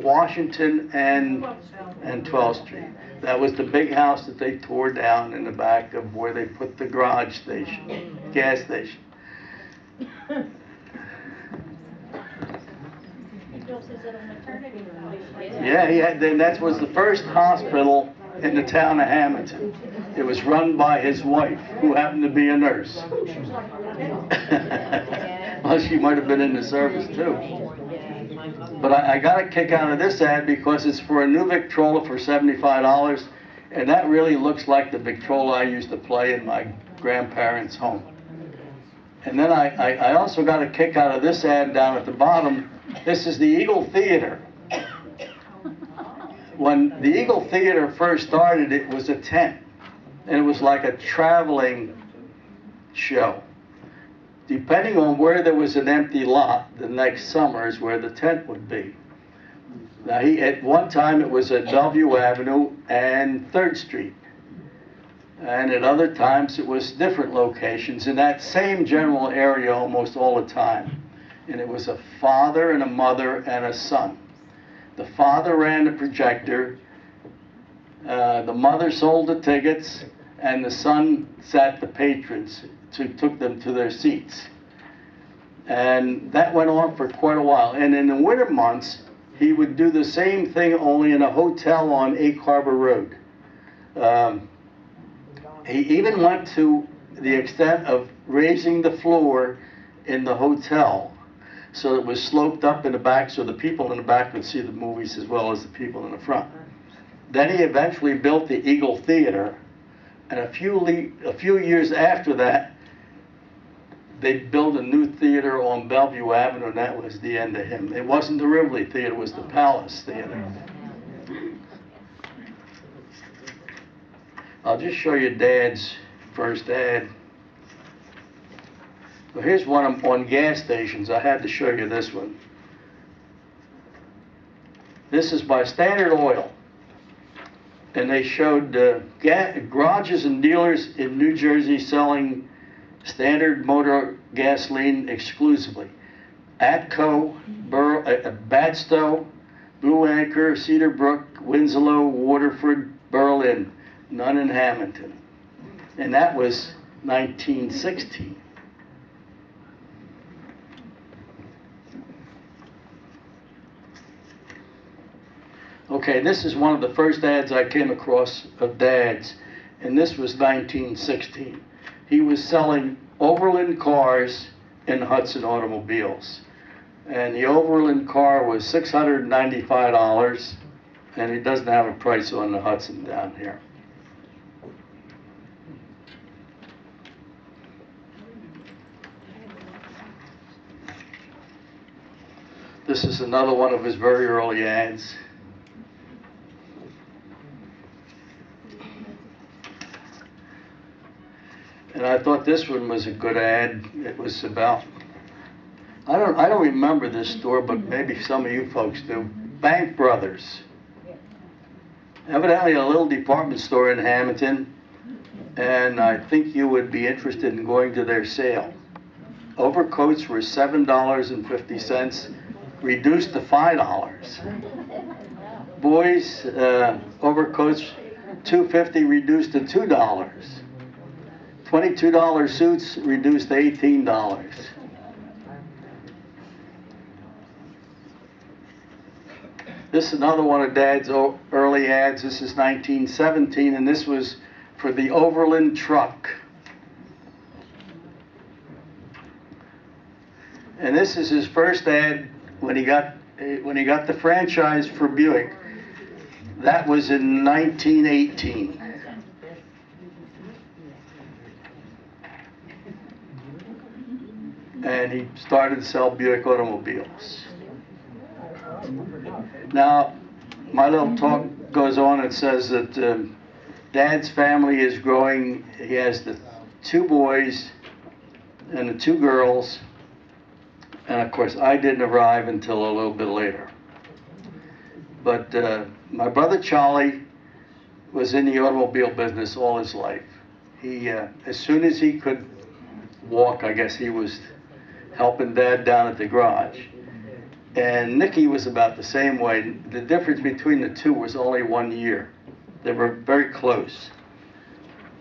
and 12th Street. That was the big house that they tore down in the back of where they put the garage station, gas station. Yeah, he had, then that was the first hospital in the town of Hamilton. It was run by his wife, who happened to be a nurse. Well, she might have been in the service too. But I got a kick out of this ad because it's for a new Victrola for $75, and that really looks like the Victrola I used to play in my grandparents' home. And then I also got a kick out of this ad down at the bottom. This is the Eagle Theater. When the Eagle Theater first started, it was a tent, and it was like a traveling show. Depending on where there was an empty lot, the next summer is where the tent would be. Now, at one time it was at Bellevue Avenue and 3rd Street. And at other times it was different locations in that same general area almost all the time. And it was a father and a mother and a son. The father ran the projector, the mother sold the tickets, and the son sat the patrons, took them to their seats. And that went on for quite a while. And in the winter months, he would do the same thing, only in a hotel on Egg Harbor Road. He even went to the extent of raising the floor in the hotel so it was sloped up in the back so the people in the back could see the movies as well as the people in the front. Then he eventually built the Eagle Theater, and a few years after that, they built a new theater on Bellevue Avenue, and that was the end of him. It wasn't the Rivoli Theater, it was the Palace Theater. I'll just show you Dad's first ad. So here's one on gas stations. I had to show you this one. This is by Standard Oil. And they showed garages and dealers in New Jersey selling Standard Motor gasoline exclusively. Atco, Badstow, Blue Anchor, Cedar Brook, Winslow, Waterford, Berlin. None in Hamilton. And that was 1916. Okay, this is one of the first ads I came across of Dad's, and this was 1916. He was selling Overland cars in Hudson automobiles. And the Overland car was $695, and he doesn't have a price on the Hudson down here. This is another one of his very early ads. And I thought this one was a good ad. It was about, I don't remember this store, but maybe some of you folks do. Bank Brothers. Evidently a little department store in Hamilton, and I think you would be interested in going to their sale. Overcoats were $7.50, reduced to $5. Boys, overcoats, $2.50, reduced to $2. $22 suits, reduced to $18. This is another one of Dad's early ads. This is 1917, and this was for the Overland truck. And this is his first ad when he got the franchise for Buick. That was in 1918. And he started to sell Buick automobiles. Now, my little talk goes on and says that Dad's family is growing. He has the 2 boys and the 2 girls. And of course, I didn't arrive until a little bit later. But my brother Charlie was in the automobile business all his life. He, as soon as he could walk, I guess he was helping Dad down at the garage. And Nicky was about the same way. The difference between the 2 was only 1 year. They were very close.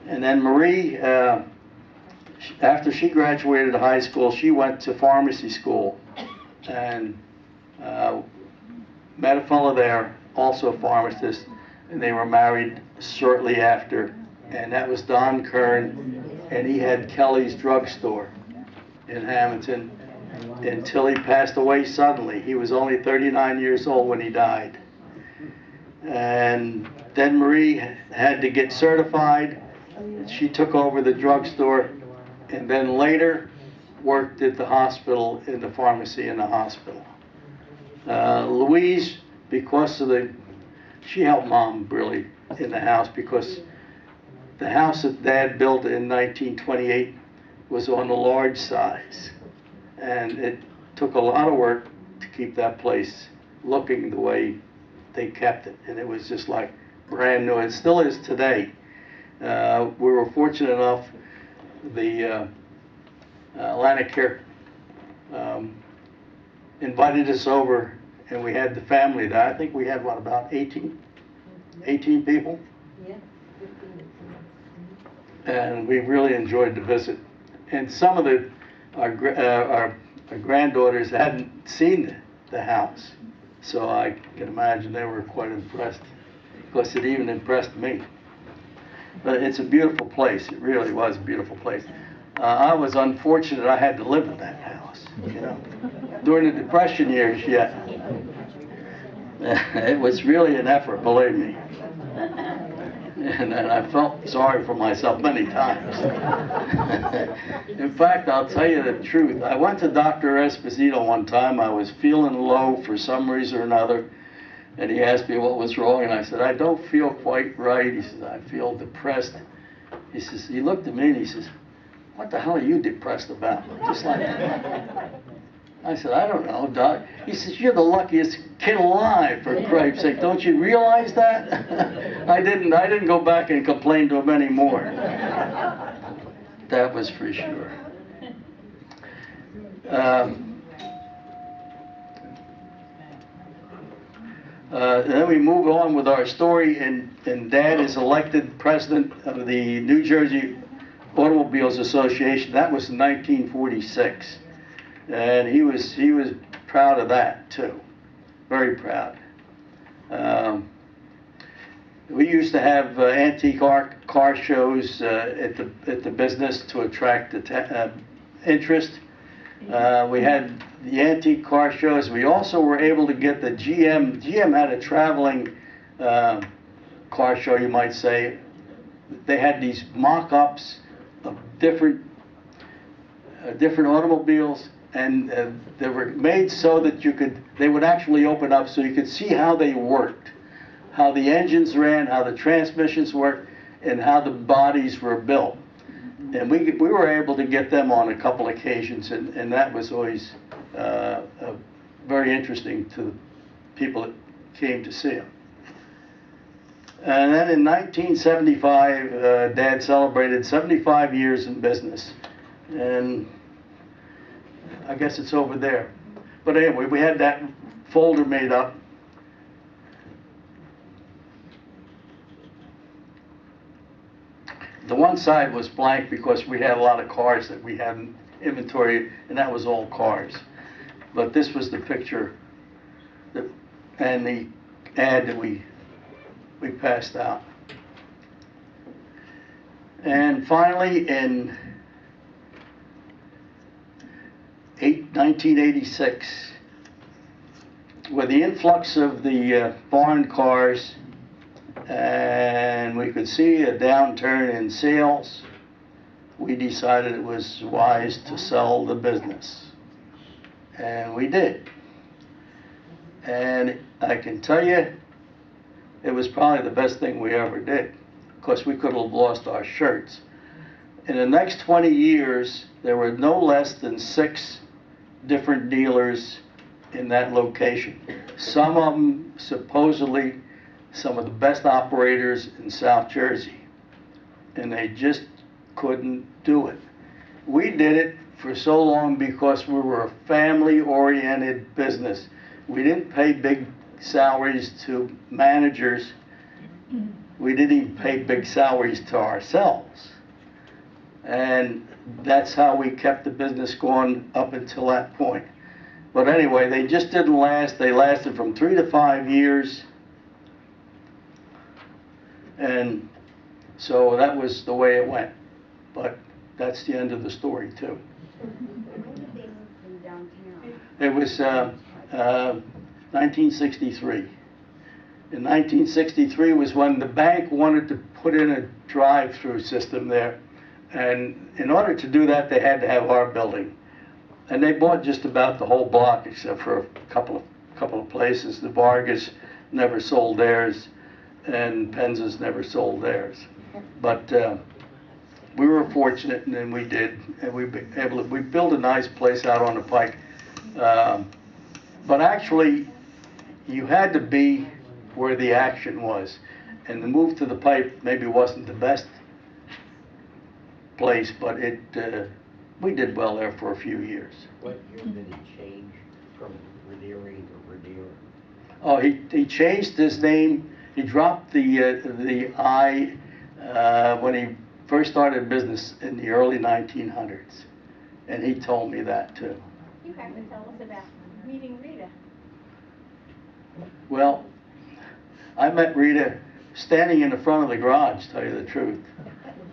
And then Marie, after she graduated high school, she went to pharmacy school and met a fellow there, also a pharmacist, and they were married shortly after. And that was Don Kern, and he had Kelly's drugstore in Hamilton until he passed away suddenly. He was only 39 years old when he died. And then Marie had to get certified. She took over the drugstore, and then later worked at the hospital, in the pharmacy in the hospital. Louise, because of she helped Mom really in the house, because the house that Dad built in 1928 was on the large size. And it took a lot of work to keep that place looking the way they kept it. And it was just like brand new. It still is today. We were fortunate enough, the Ranere invited us over, and we had the family there. I think we had, what, about 18 people? Yeah. And we really enjoyed the visit. And some of our granddaughters hadn't seen the house, so I can imagine they were quite impressed. Of course, it even impressed me. But it's a beautiful place. It really was a beautiful place. I was unfortunate I had to live in that house, you know. During the Depression years, yeah. It was really an effort, believe me. And I felt sorry for myself many times. In fact, I'll tell you the truth. I went to Dr. Esposito one time. I was feeling low for some reason or another. And he asked me what was wrong. And I said, I don't feel quite right. He says, I feel depressed. He says, he looked at me and he says, what the hell are you depressed about? Just like that. I said, I don't know, Doc. He says, you're the luckiest kid alive, for Christ's sake. Don't you realize that? I didn't go back and complain to him anymore. That was for sure. Then we move on with our story, and Dad is elected president of the New Jersey Automobiles Association. That was in 1946. And he was proud of that too, very proud. We used to have antique car shows at the business to attract interest. We had the antique car shows. We also were able to get the GM. GM had a traveling car show, you might say. They had these mock-ups of different automobiles. And they were made so that they would actually open up so you could see how they worked, how the engines ran, how the transmissions worked, and how the bodies were built. And we were able to get them on a couple occasions, and that was always very interesting to the people that came to see them. And then in 1975, Dad celebrated 75 years in business. And I guess it's over there. But anyway, we had that folder made up. The one side was blank because we had a lot of cars that we had in inventory, and that was all cars. But this was the picture and the ad that we passed out. And finally, in 1986, with the influx of the foreign cars, and we could see a downturn in sales, we decided it was wise to sell the business. And we did. And I can tell you, it was probably the best thing we ever did, because we could have lost our shirts. In the next 20 years, there were no less than 6 different dealers in that location. Some of them supposedly some of the best operators in South Jersey, and they just couldn't do it. We did it for so long because we were a family-oriented business. We didn't pay big salaries to managers. We didn't even pay big salaries to ourselves. And that's how we kept the business going up until that point. But anyway, they just didn't last. They lasted from 3 to 5 years. And so that was the way it went. But that's the end of the story, too. It was 1963. In 1963 was when the bank wanted to put in a drive-through system there. And in order to do that, they had to have our building. And they bought just about the whole block, except for a couple of places. The Vargas never sold theirs, and Penzas never sold theirs. But we were fortunate, and then we did, and we built a nice place out on the pike. But actually, you had to be where the action was, and the move to the pipe maybe wasn't the best place, but we did well there for a few years. What year did it change from Ranere to Ranere? Oh, he changed his name. He dropped the I when he first started business in the early 1900s, and he told me that too. You have to tell us about meeting Rita. Well, I met Rita standing in the front of the garage, to tell you the truth.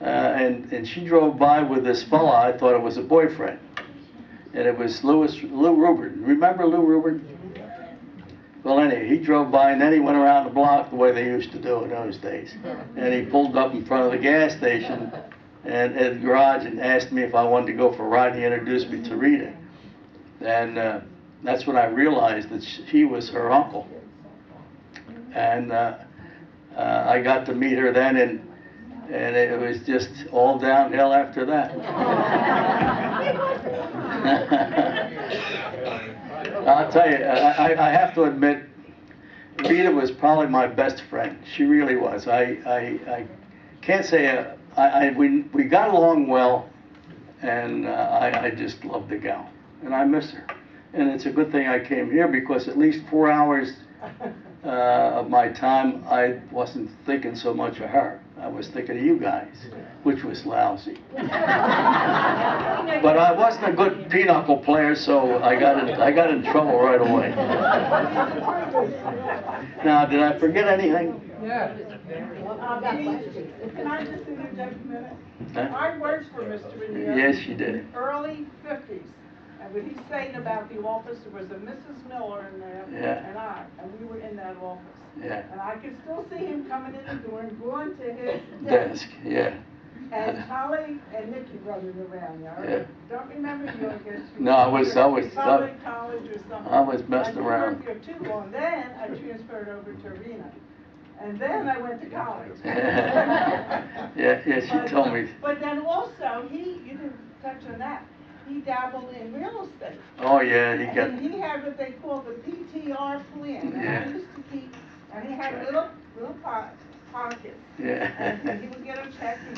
And she drove by with this fella. I thought it was a boyfriend. And it was Lou Rubin. Remember Lou Rubin? Well, anyway, he drove by, and then he went around the block the way they used to do in those days. And he pulled up in front of the gas station and at the garage and asked me if I wanted to go for a ride. He introduced me to Rita. And that's when I realized that he was her uncle. And I got to meet her then, and it was just all downhill after that. I'll tell you, I have to admit, Rita was probably my best friend. She really was. I can't say, we got along well, and I just loved the gal, and I miss her. And it's a good thing I came here, because at least 4 hours of my time, I wasn't thinking so much of her. I was thinking of you guys, which was lousy. But I wasn't a good pinochle player, so I got in trouble right away. Now, did I forget anything? Yeah. Can I just interject a minute? Huh? I worked for Mr. Ranere. Yes, you did. Early 50s. And when he's saying about the office, there was a Mrs. Miller in there, Yeah. and we were in that office. Yeah. And I can still see him coming in the door and going to his Desk, yeah. And Holly and Nikki running around, you know? Yeah. Don't remember you, I guess. No, I was College or something. I was messing around. I didn't work there too long. Then I transferred over to Arena. And then I went to college. Yeah, she told me. But then also, you didn't touch on that. He dabbled in real estate. Oh, yeah, he got. And he had what they call the PTR plan. And Yeah. I used to keep, and he had little pockets. Yeah. And he would get a check. And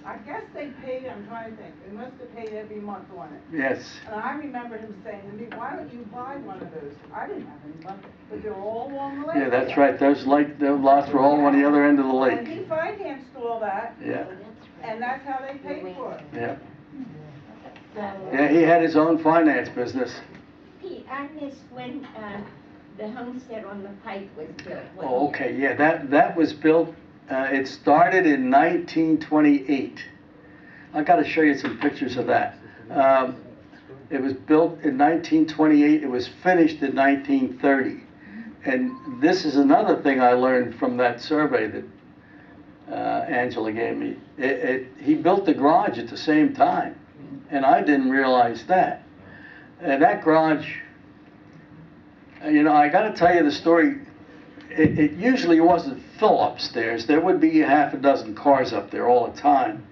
I guess they paid, I'm trying to think, they must have paid every month on it. Yes. And I remember him saying to me, why don't you buy one of those? I didn't have any money, but they're all along the lake. Yeah, that's right. Those lots were all on the other end of the And he lake. financed all that. Yeah. And that's how they paid for it. Yeah. Yeah, he had his own finance business. Pete, I missed when the homestead on the pike was built. What Oh, year? okay, yeah, that was built It started in 1928. I got to show you some pictures of that. It was built in 1928. It was finished in 1930. And this is another thing I learned from that survey that Angela gave me. He built the garage at the same time, and I didn't realize that. And that garage, you know, I got to tell you the story. It usually wasn't full upstairs. There would be half a dozen cars up there all the time.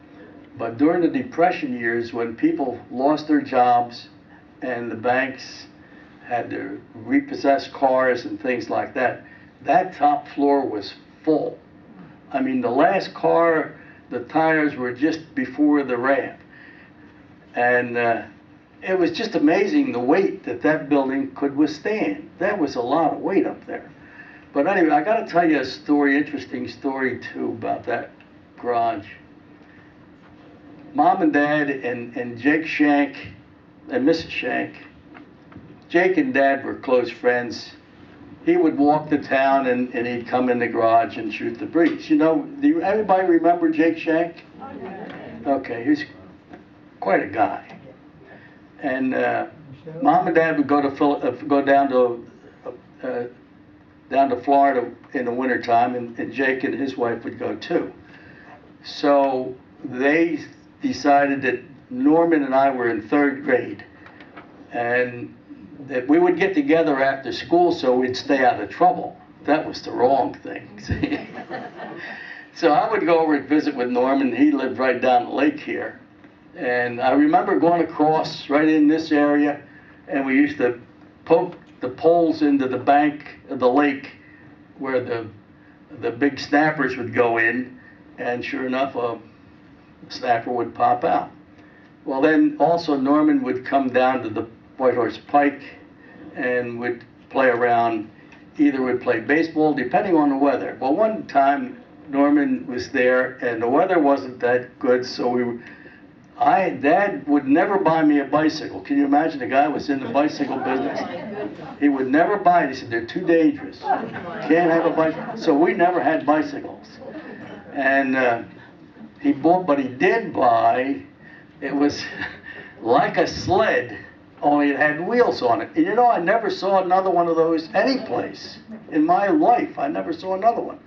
But during the Depression years, when people lost their jobs and the banks had to repossess cars and things like that, that top floor was full. I mean, the last car, the tires were just before the ramp. And it was just amazing the weight that that building could withstand. That was a lot of weight up there. But anyway, I got to tell you a story, interesting story too, about that garage. Mom and Dad and Jake Shank and Mrs. Shank, Jake and Dad were close friends. He would walk to town and he'd come in the garage and shoot the breeze. You know, do everybody remember Jake Shank? Okay, he's quite a guy. And Mom and Dad would go down to Florida in the wintertime, and Jake and his wife would go too. So they decided that Norman and I were in 3rd grade, and that we would get together after school so we'd stay out of trouble. That was the wrong thing. See? So I would go over and visit with Norman. He lived right down the lake here. And I remember going across right in this area, and we used to poke the poles into the bank of the lake where the big snappers would go in, and sure enough, a snapper would pop out. Well, then also Norman would come down to the White Horse Pike and would play around, either would play baseball, depending on the weather. Well, one time Norman was there and the weather wasn't that good, so Dad would never buy me a bicycle. Can you imagine a guy was in the bicycle business? He would never buy it. He said, they're too dangerous. Can't have a bicycle. So we never had bicycles. And he did buy, it was like a sled, only it had wheels on it. And you know, I never saw another one of those anyplace in my life. I never saw another one.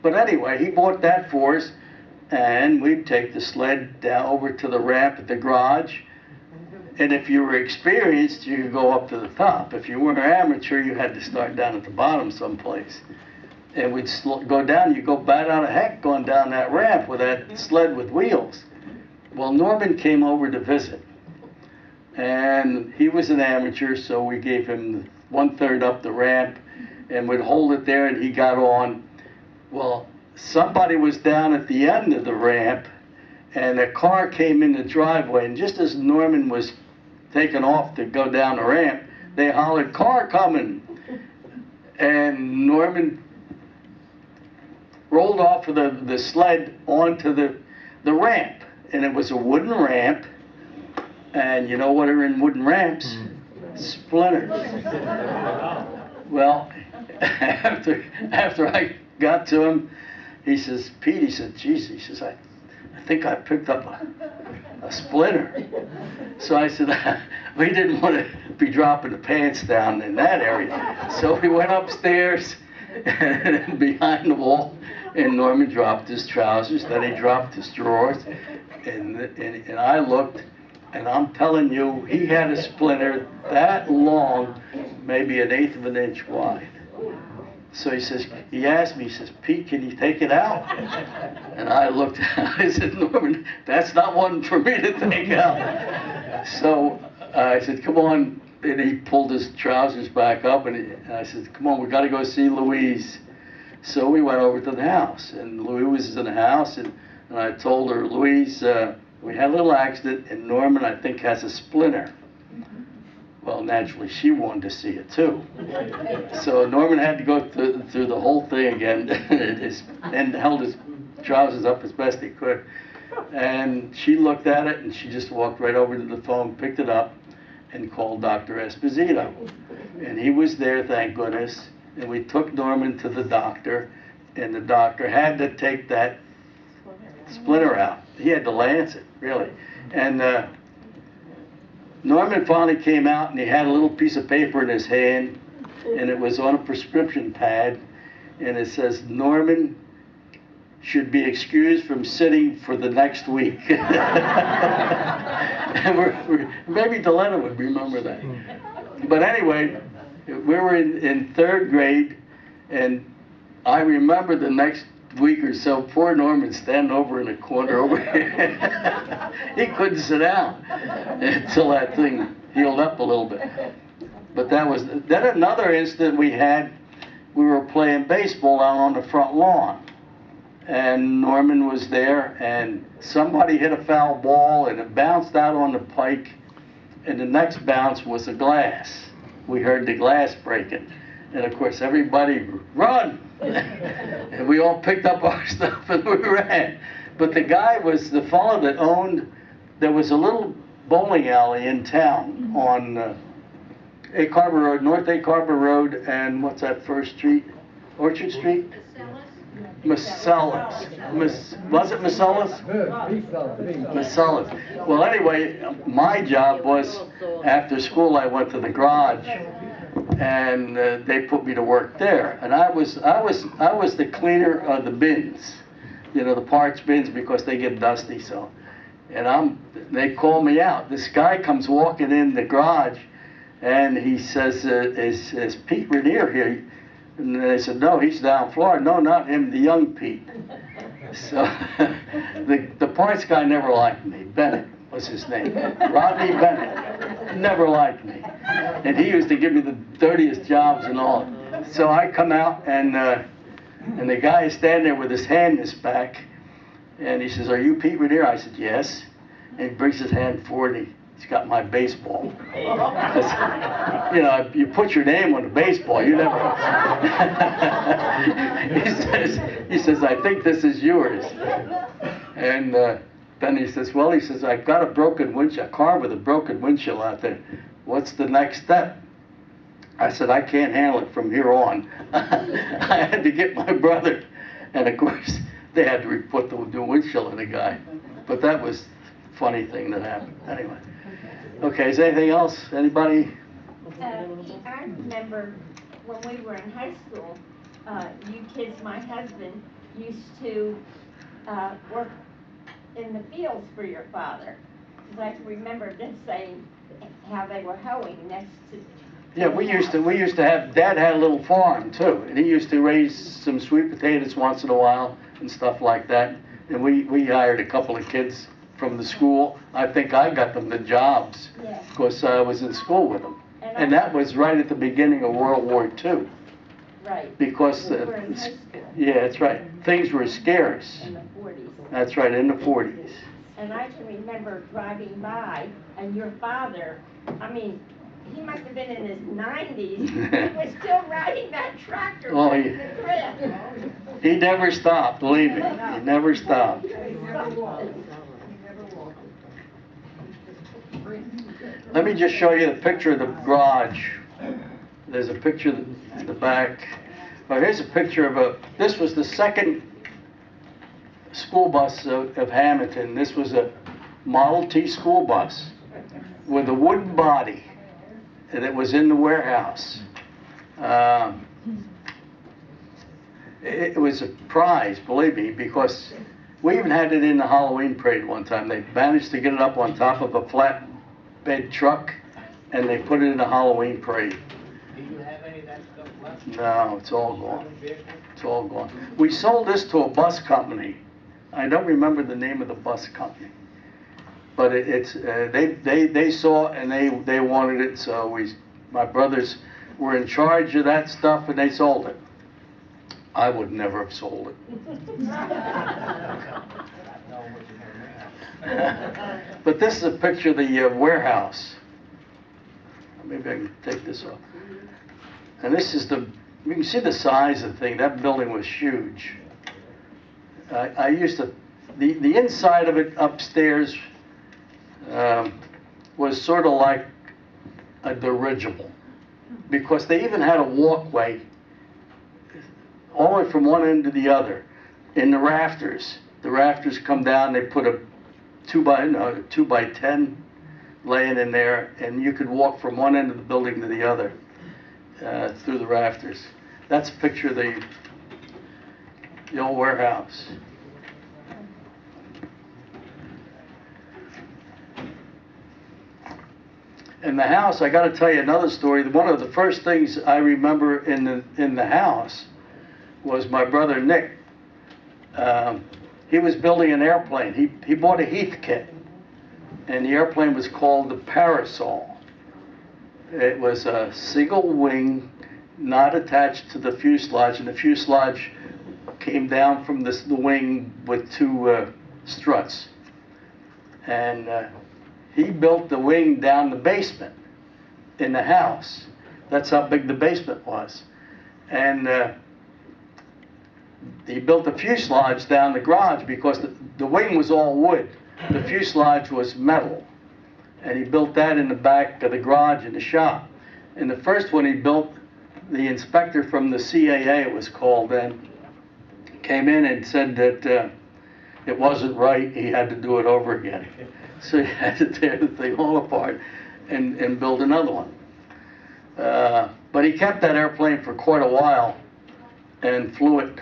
But anyway, he bought that for us, and we'd take the sled down over to the ramp at the garage. And if you were experienced, you could go up to the top. If you were an amateur, you had to start down at the bottom someplace. And we'd go down, you go bat out of heck going down that ramp with that sled with wheels. Well, Norman came over to visit. And he was an amateur, so we gave him 1/3 up the ramp and would hold it there, and he got on. Well, somebody was down at the end of the ramp, and a car came in the driveway, and just as Norman was taking off to go down the ramp, they hollered, "Car coming!" And Norman rolled off of the sled onto the ramp, and it was a wooden ramp. And you know what are in wooden ramps? Splinters. Well, after I got to him, he says, "Pete," he said, "geez," he says, I think I picked up a splinter." So I said, we didn't want to be dropping the pants down in that area. So we went upstairs and behind the wall, and Norman dropped his trousers, then he dropped his drawers, and I looked. And I'm telling you, he had a splinter that long, maybe 1/8 of an inch wide. So he asked me, he says, "Pete, can you take it out?" And I looked, I said, "Norman, that's not one for me to take out." So I said, "Come on." And he pulled his trousers back up, and I said, "Come on, we got to go see Louise." So we went over to the house, and Louise was in the house, and I told her, "Louise, we had a little accident, and Norman, I think, has a splinter." Well, naturally, she wanted to see it too. So Norman had to go through the whole thing again and held his trousers up as best he could. And she looked at it, and she just walked right over to the phone, picked it up, and called Dr. Esposito. And he was there, thank goodness. And we took Norman to the doctor. and the doctor had to take that splinter out. He had to lance it, really. And Norman finally came out, and he had a little piece of paper in his hand, and it was on a prescription pad, and it says, Norman should be excused from sitting for the next week. And maybe Delena would remember that. But anyway, we were in third grade, and I remember the next week or so, poor Norman standing over in the corner over here. He couldn't sit down until that thing healed up a little bit. But that was, then another incident we had, we were playing baseball out on the front lawn. And Norman was there, and somebody hit a foul ball, and it bounced out on the pike, and the next bounce was a glass. We heard the glass breaking. And of course, everybody, run! And we all picked up our stuff and we ran. But the guy was the fellow that owned, there was a little bowling alley in town on Egg Harbor Road, North Egg Harbor Road, and what's that first street? Orchard Street? Macellas. Was it Macellas? Macellas. Well, anyway, my job was, after school, I went to the garage, and they put me to work there. And I was the cleaner of the bins, you know, the parts bins, because they get dusty. So, and they call me out. This guy comes walking in the garage, and he says, "Is Pete Ranere here?" And they said, "No, he's down Florida." "No, not him, the young Pete." So the parts guy never liked me. Bennett was his name. Rodney Bennett. Never liked me. And he used to give me the dirtiest jobs and all. So I come out, and the guy is standing there with his hand in his back, and he says, "Are you Pete Ranere?" I said, "Yes." And he brings his hand forward, and he's got my baseball. You know, you put your name on the baseball, you never. he says, "I think this is yours." And then he says, "Well," he says, "I've got a car with a broken windshield out there. What's the next step?" I said, "I can't handle it from here on." I had to get my brother. And of course, they had to put the windshield on the guy. But that was a funny thing that happened. Anyway. Okay, is there anything else? Anybody? I remember when we were in high school, you kids, my husband, used to work in the fields for your father. Because I can remember them saying how they were hoeing next to. Yeah, we used to have, Dad had a little farm too, and he used to raise some sweet potatoes once in a while and stuff like that. And we hired a couple of kids from the school. I think I got them the jobs because I was in school with them. And that was right at the beginning of World War II. Right. Because, we were in high school. Yeah, that's right. Things were scarce. In the 40s. That's right, in the 40s. And I can remember driving by, and your father, I mean, he must have been in his 90s. He was still riding that tractor. Oh, in the crib. He never stopped, believe me. He never stopped. Let me just show you the picture of the garage. There's a picture in the back. Oh, here's a picture of this was the second school bus of Hamilton. This was a Model T school bus with a wooden body, and it was in the warehouse. It was a prize, believe me, because we even had it in the Halloween parade one time. They managed to get it up on top of a flatbed truck, and they put it in the Halloween parade. Do you have any of that stuff left? No, it's all gone. It's all gone. We sold this to a bus company. I don't remember the name of the bus company, but they saw it and they wanted it, so my brothers were in charge of that stuff and they sold it. I would never have sold it. But this is a picture of the warehouse. Maybe I can take this off. And this is you can see the size of the thing. That building was huge. I used to, the inside of it upstairs was sort of like a dirigible, because they even had a walkway all the way from one end to the other, in the rafters. The rafters come down, they put a 2x10 laying in there, and you could walk from one end of the building to the other through the rafters. That's a picture of the old warehouse. In the house, I got to tell you another story. One of the first things I remember in the house was my brother Nick. He was building an airplane. He bought a Heath kit, and the airplane was called the Parasol. It was a single wing, not attached to the fuselage, and the fuselage came down from the wing with two struts. And he built the wing down the basement in the house. That's how big the basement was. And he built the fuselage down the garage because the wing was all wood. The fuselage was metal. And he built that in the back of the garage in the shop. And the first one he built, the inspector from the CAA, it was called then, came in and said that it wasn't right, he had to do it over again. So he had to tear the thing all apart and build another one. But he kept that airplane for quite a while and flew it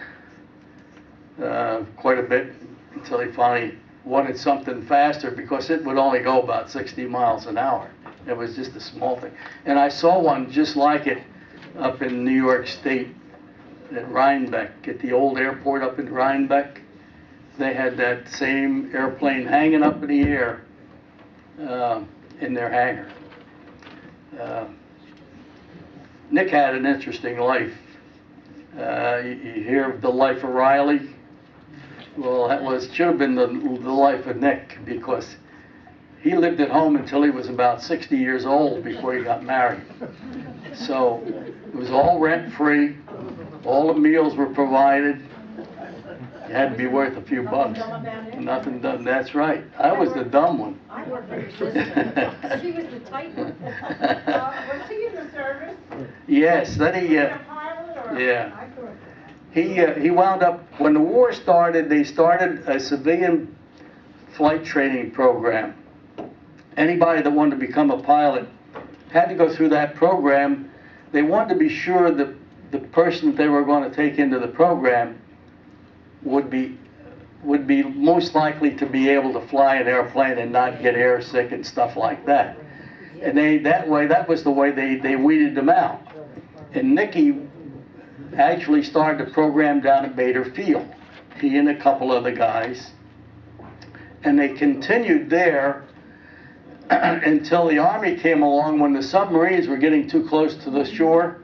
quite a bit until he finally wanted something faster, because it would only go about 60 miles an hour. It was just a small thing. And I saw one just like it up in New York State at Rhinebeck, at the old airport up in Rhinebeck. They had that same airplane hanging up in the air in their hangar. Nick had an interesting life. You hear of the life of Riley? Well, that should have been the life of Nick, because he lived at home until he was about 60 years old before he got married. So it was all rent-free. All the meals were provided. You had to be worth a few bucks. Nothing done. That's right. I was the dumb one. I worked for his sister. She was the tight one. Was he in the service? Yes. Then he. A pilot or? Yeah. I thought- He wound up, when the war started, they started a civilian flight training program. Anybody that wanted to become a pilot had to go through that program. They wanted to be sure that the person that they were going to take into the program would be most likely to be able to fly an airplane and not get airsick and stuff like that. And that was the way they weeded them out. And Nicky actually started a program down at Bader Field, he and a couple other guys. And they continued there until the Army came along. When the submarines were getting too close to the shore,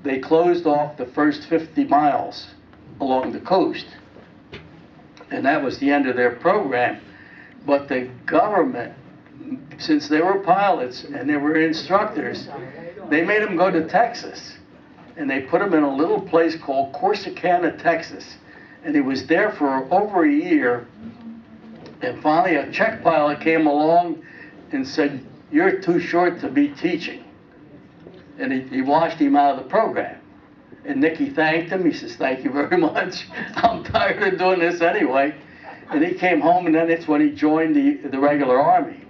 they closed off the first 50 miles along the coast. And that was the end of their program. But the government, since they were pilots and they were instructors, they made them go to Texas. And they put him in a little place called Corsicana, Texas. And he was there for over a year. And finally a Czech pilot came along and said, "You're too short to be teaching." And he washed him out of the program. And Nicky thanked him. He says, "Thank you very much. I'm tired of doing this anyway." And he came home, and then that's when he joined the regular Army.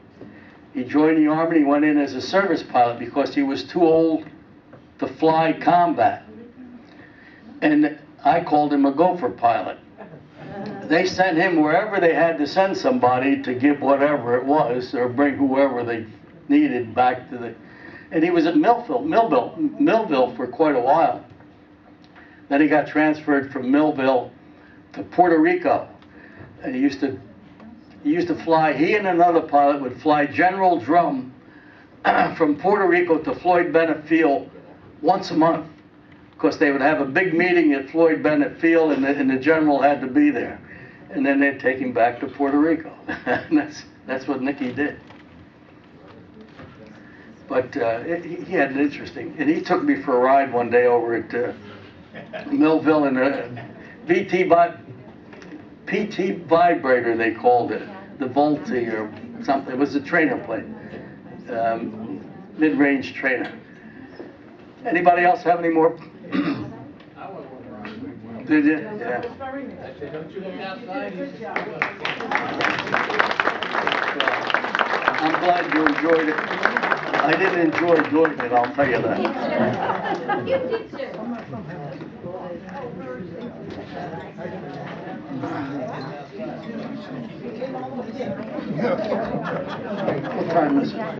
He joined the Army. He went in as a service pilot because he was too old to fly combat. And I called him a gopher pilot. They sent him wherever they had to send somebody to give whatever it was, or bring whoever they needed back to the... And he was at Millville for quite a while. Then he got transferred from Millville to Puerto Rico. And he used to fly, he and another pilot would fly General Drum from Puerto Rico to Floyd Bennett Field once a month, because they would have a big meeting at Floyd Bennett Field, and the general had to be there. And then they'd take him back to Puerto Rico. And that's what Nicky did. But he had an interesting, and he took me for a ride one day over at Millville in a PT vibrator, they called it, the Volti or something. It was a trainer plane, mid-range trainer. Anybody else have any more? Did you? It Yeah. was very nice. You did a good job. I'm glad you enjoyed it. I didn't enjoy doing it, I'll tell you that. You did too. What time is it?